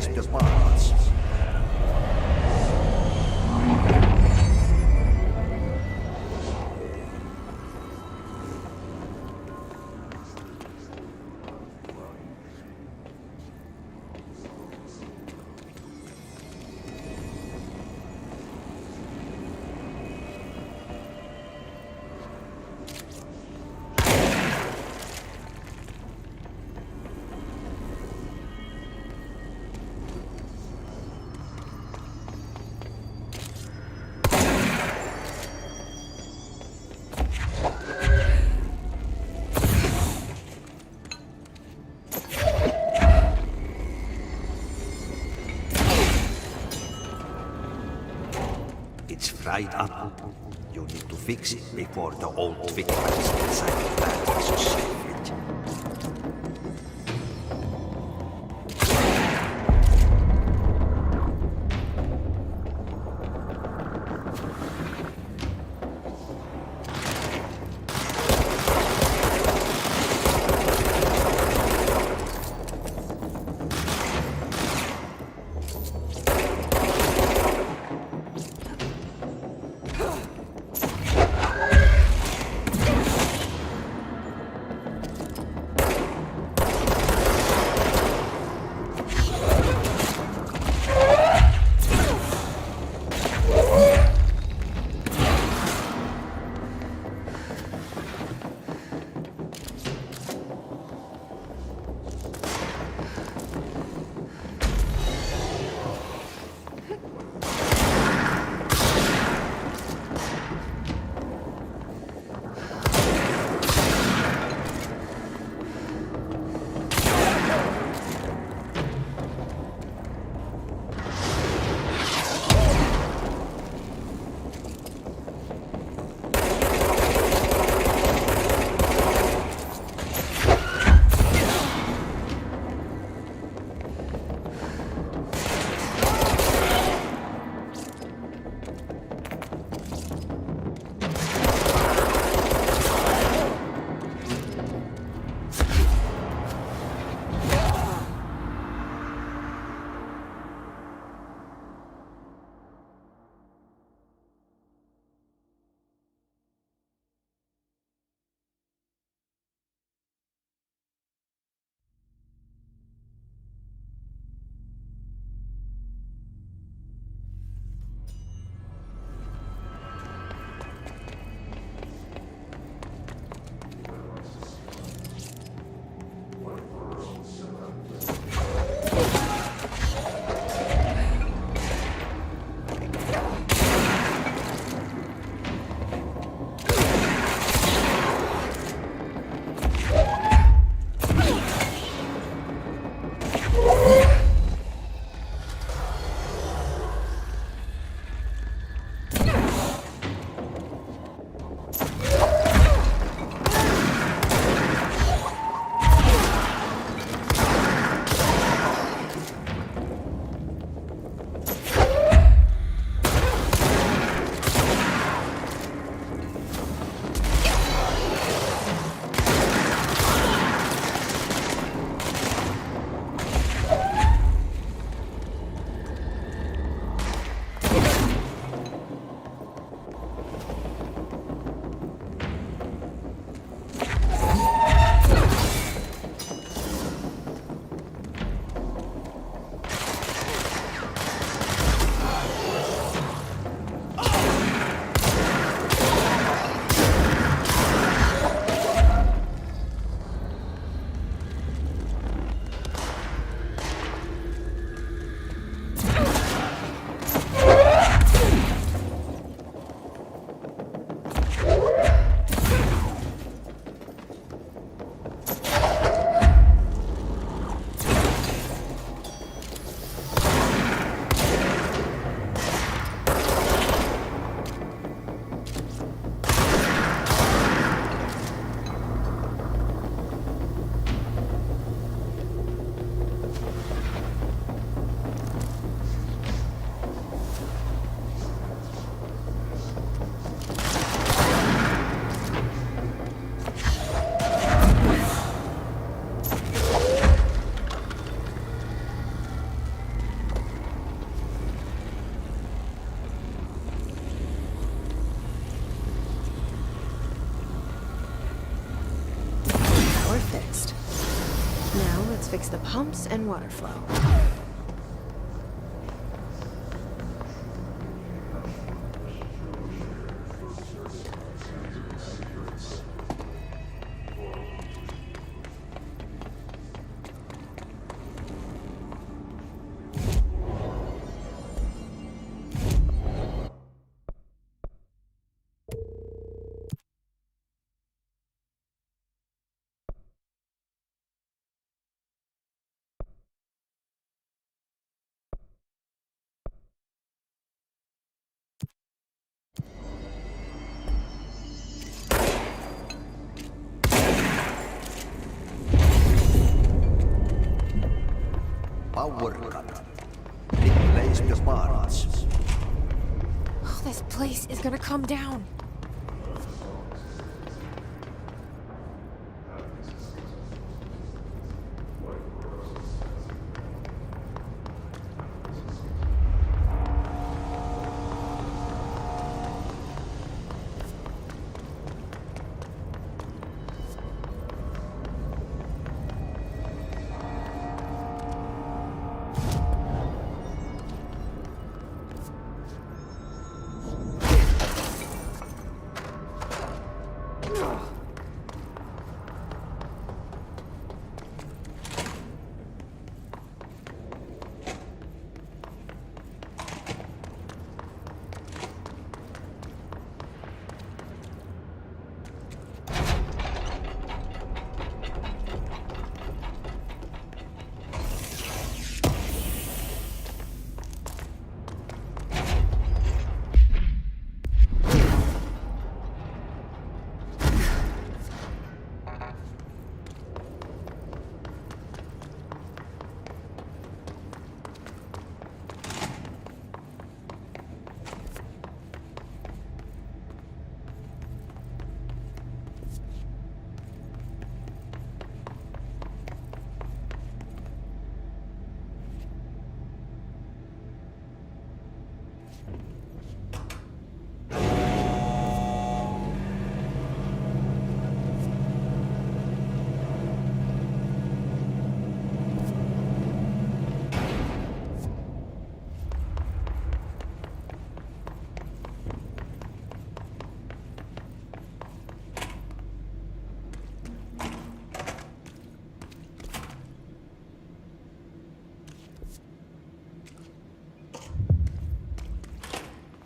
replace the parts. It's fried up. You need to fix it before the old victims inside the batteries save it. fix the pumps and water flow. Power cut. Replace the parts. Oh, this place is gonna come down.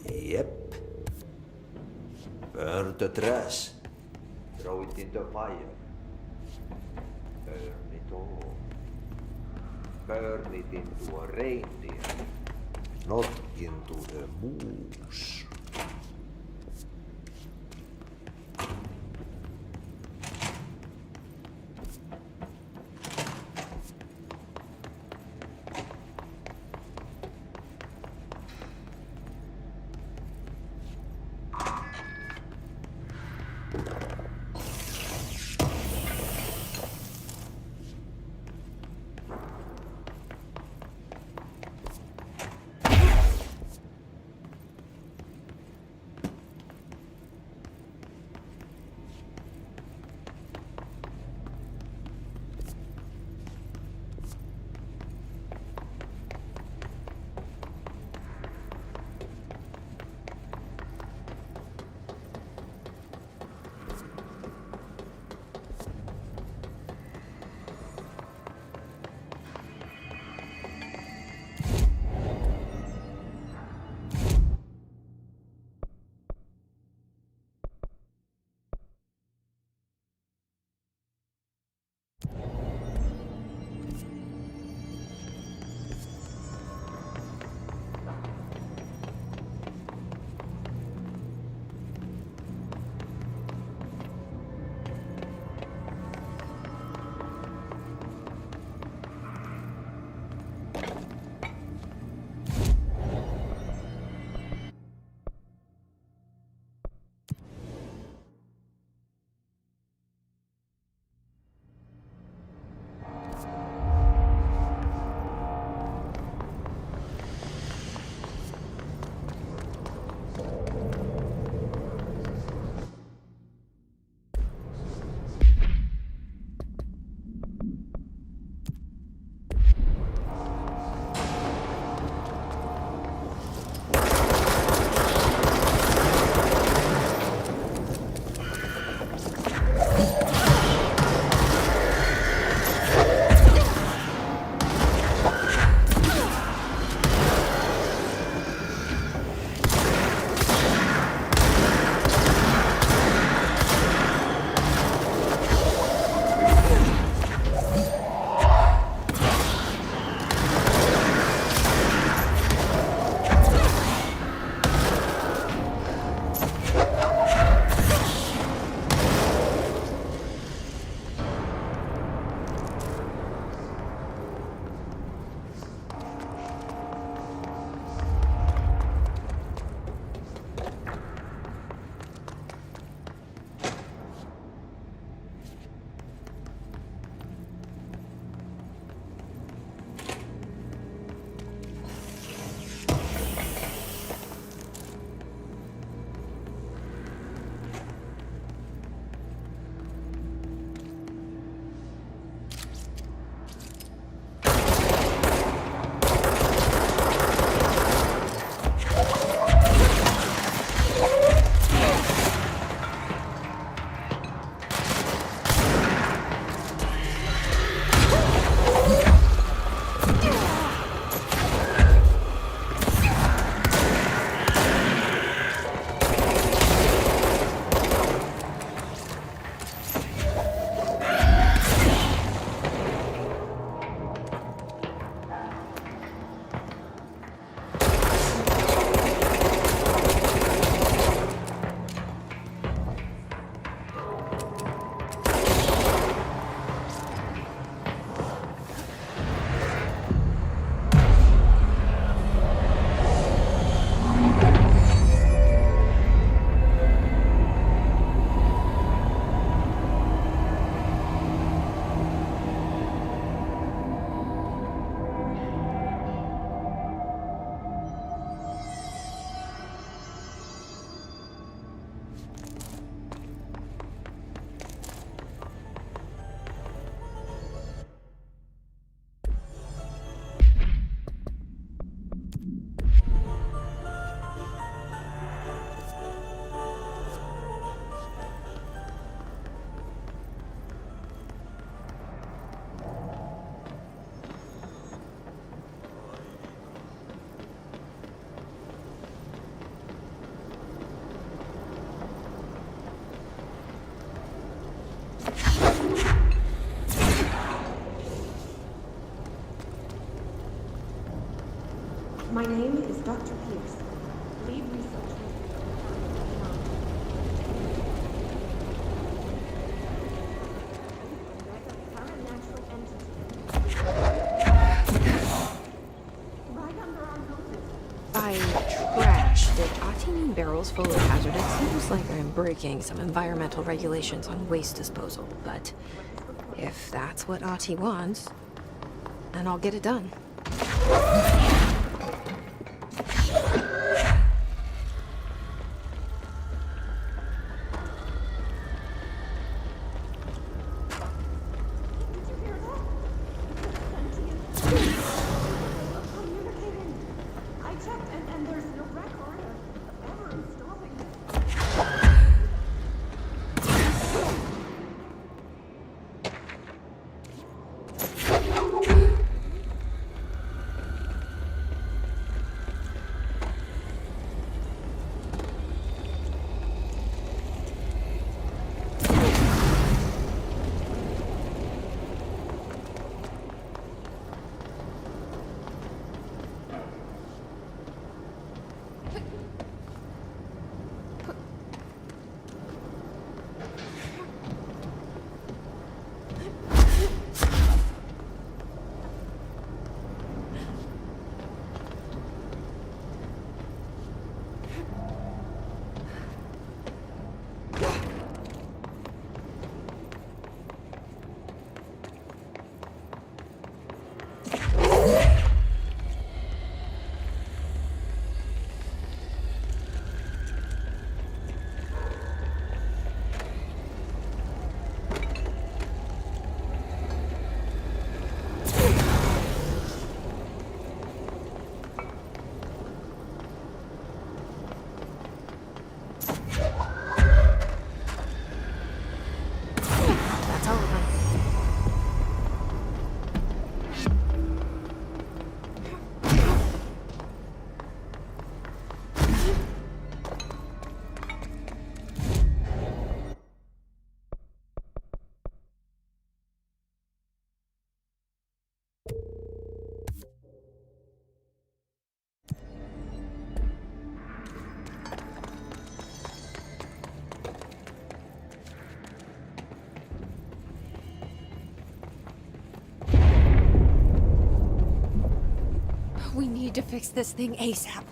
Yep. Burn the trash. Throw it in the fire. Burn it all. Burn it into a reindeer, not into a moose. My name is Dr. Pierce, lead researcher. By trash, did Ati mean barrels full of hazard? It seems like I'm breaking some environmental regulations on waste disposal, but if that's what Ati wants, then I'll get it done. We need to fix this thing ASAP.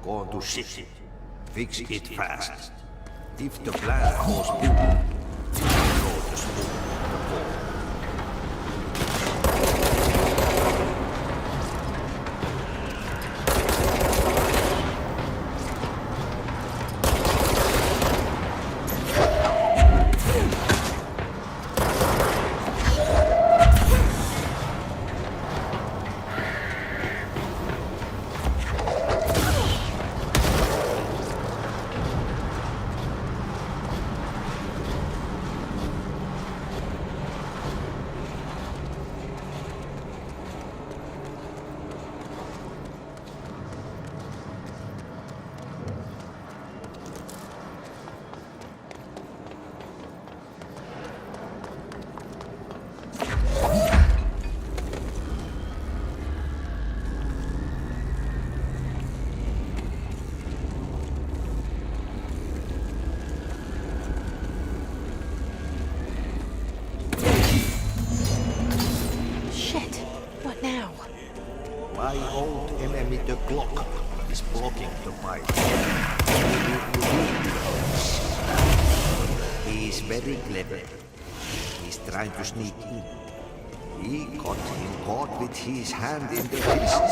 Go on to shit. Fix it fast. If the plan goes boom, go to smooth the fall. My old emitter clock is blocking the pipe. He is very clever. He's trying to sneak in. He got him caught with his hand in the fist.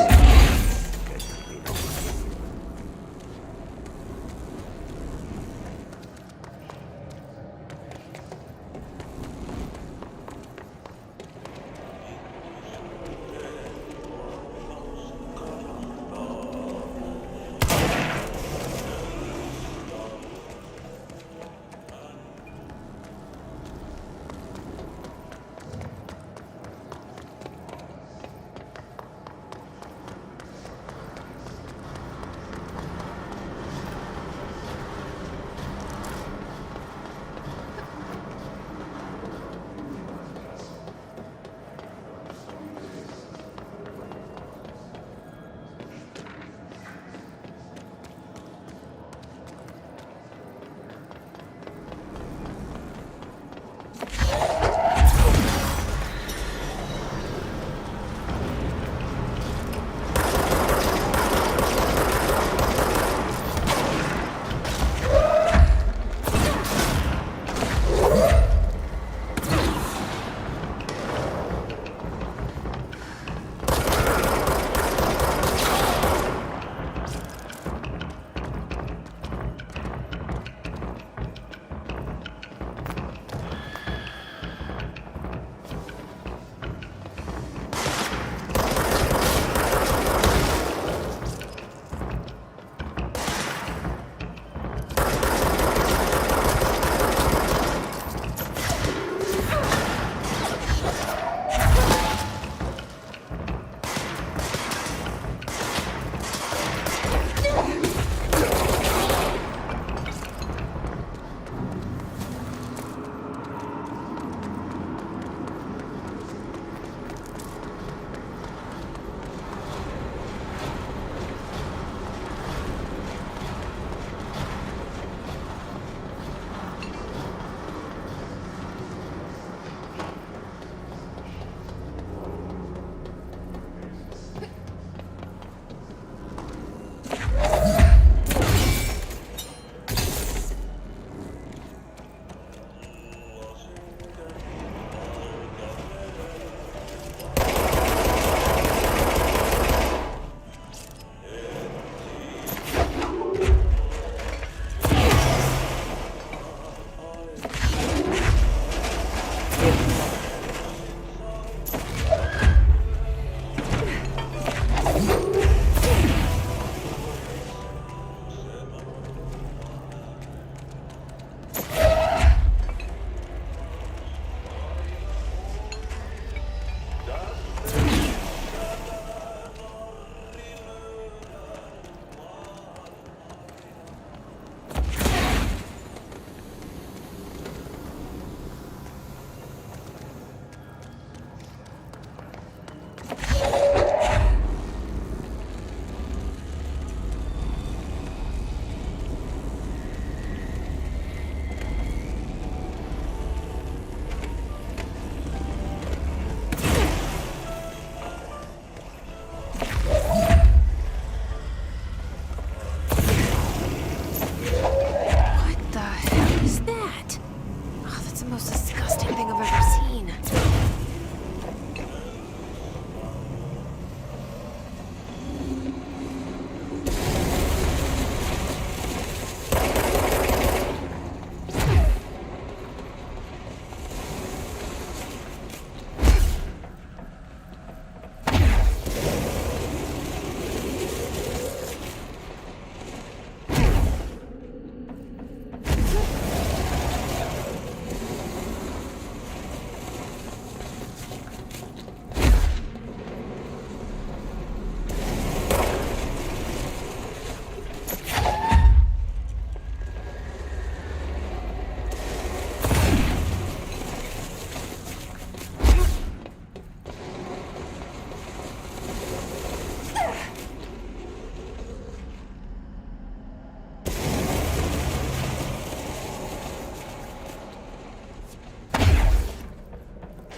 I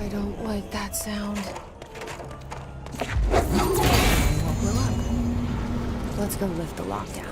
don't like that sound. What blew up? Let's go lift the lockdown.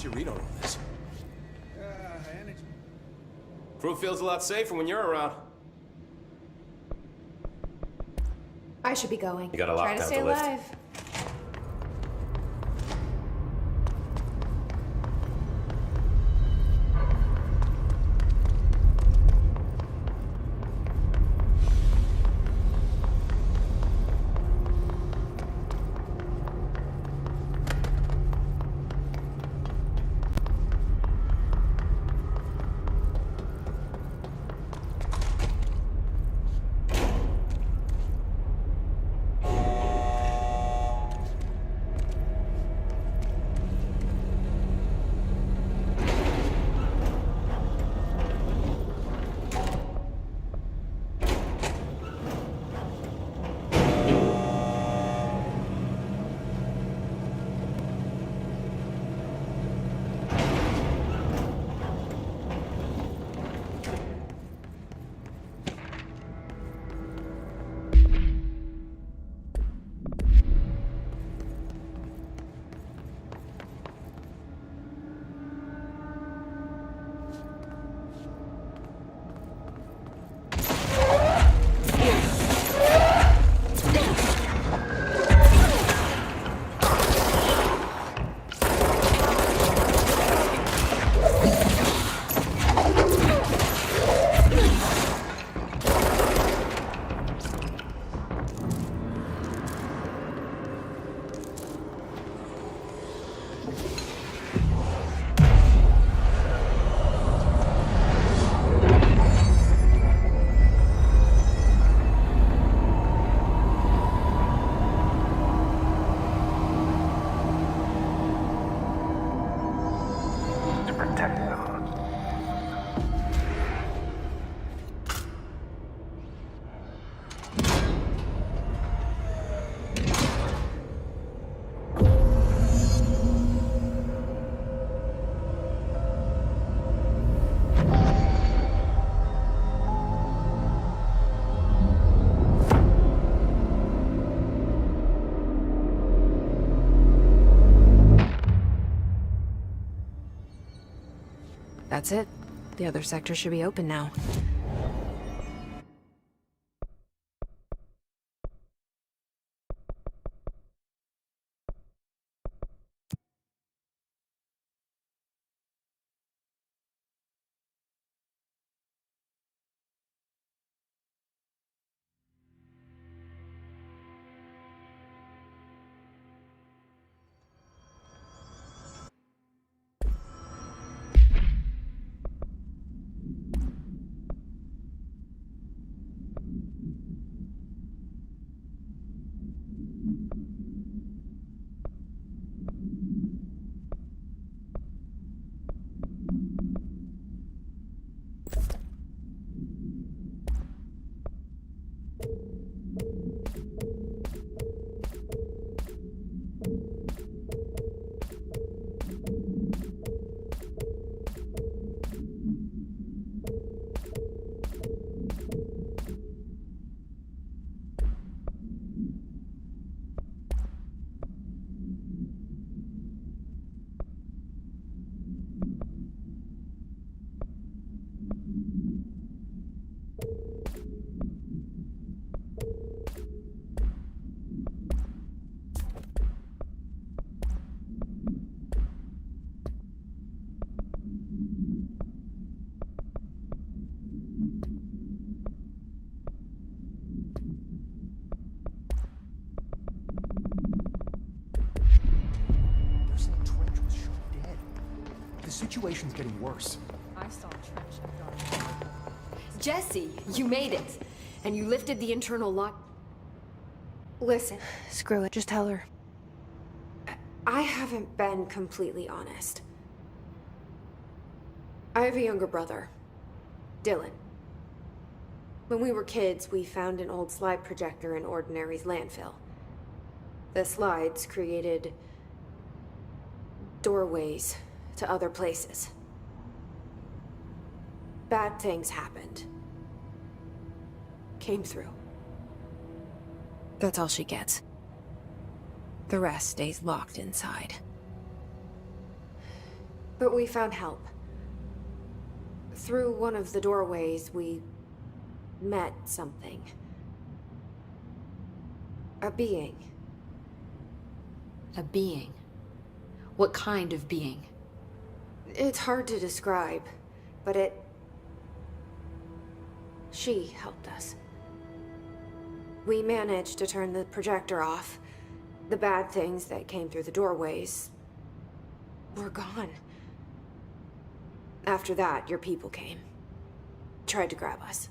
What's your read on all this? Energy. Crew feels a lot safer when you're around. I should be going. You got a Try to lockdown stay to lift. alive. That's it. The other sector should be open now. They're saying Trench was shot dead. The situation's getting worse. I saw Trench. Jesse, you made it! And you lifted the internal lock. Listen, Screw it, just tell her. I haven't been completely honest. I have a younger brother, Dylan. When we were kids, we found an old slide projector in Ordinary's landfill. The slides created doorways to other places. Bad things happened. Came through. That's all she gets. The rest stays locked inside. But we found help. Through one of the doorways, we met something. A being. A being? What kind of being? It's hard to describe, but she helped us. We managed to turn the projector off. The bad things that came through the doorways were gone. After that, your people came. Tried to grab us.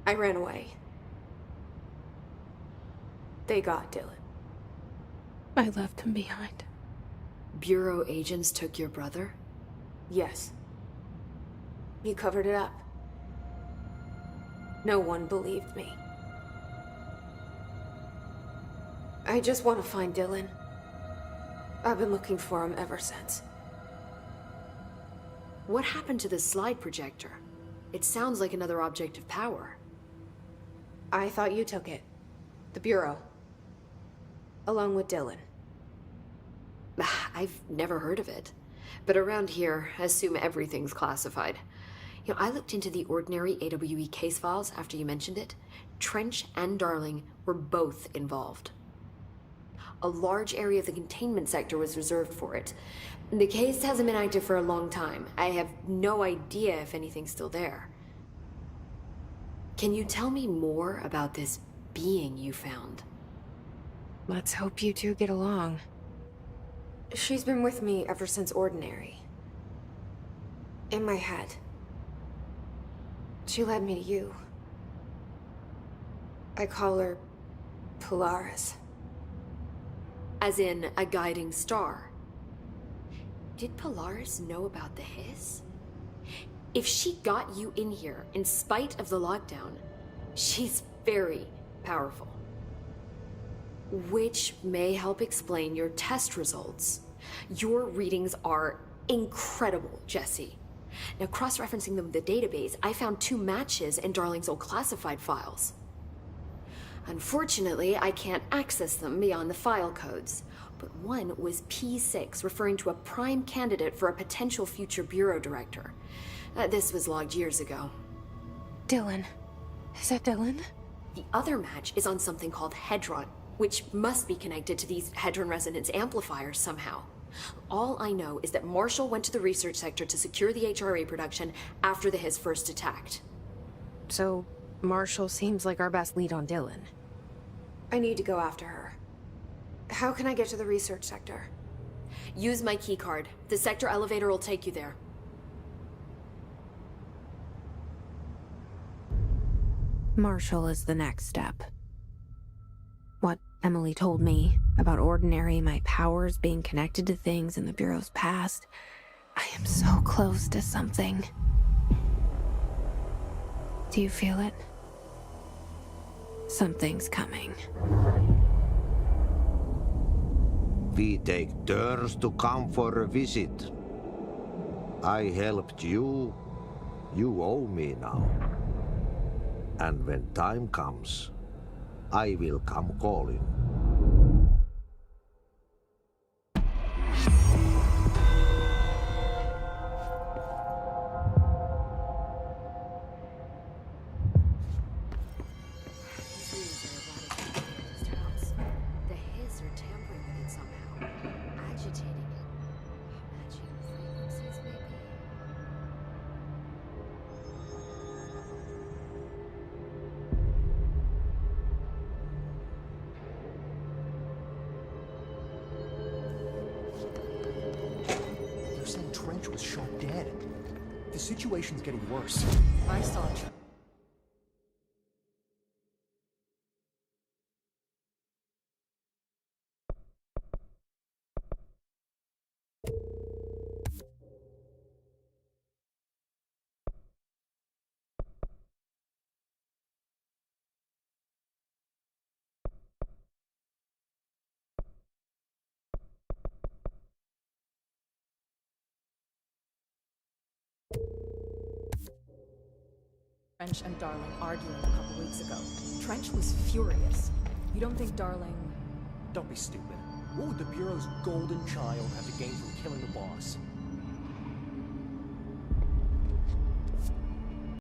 I ran away. They got Dylan. I left him behind. Bureau agents took your brother? Yes. You covered it up. No one believed me. I just want to find Dylan. I've been looking for him ever since. What happened to the slide projector? It sounds like another object of power. I thought you took it. The Bureau. Along with Dylan. I've never heard of it. But around here, I assume everything's classified. You know, I looked into the Ordinary AWE case files after you mentioned it. Trench and Darling were both involved. A large area of the containment sector was reserved for it. The case hasn't been active for a long time. I have no idea if anything's still there. Can you tell me more about this being you found? Let's hope you two get along. She's been with me ever since Ordinary. In my head. She led me to you. I call her Polaris. As in, a guiding star. Did Polaris know about the hiss? If she got you in here in spite of the lockdown, she's very powerful. Which may help explain your test results. Your readings are incredible, Jesse. Now, cross-referencing them with the database, I found 2 matches in Darling's old classified files. Unfortunately, I can't access them beyond the file codes. But one was P6, referring to a prime candidate for a potential future bureau director. This was logged years ago. Dylan. Is that Dylan? The other match is on something called Hedron, which must be connected to these Hedron resonance amplifiers somehow. All I know is that Marshall went to the research sector to secure the HRA production after the Hiss first attacked. So, Marshall seems like our best lead on Dylan. I need to go after her. How can I get to the research sector? Use my keycard. The sector elevator will take you there. Marshall is the next step. What Emily told me about Ordinary, my powers being connected to things in the Bureau's past, I am so close to something. Do you feel it? Something's coming. We take turns to come for a visit. I helped you. You owe me now. And when time comes, I will come calling. The Hiss are tampering with it somehow, agitating it, matching frequencies maybe. They're saying Trench was shot dead. The situation's getting worse. I saw Trench. Trench and Darling arguing a couple weeks ago. Trench was furious. You don't think Darling... Don't be stupid. What would the Bureau's golden child have to gain from killing the boss?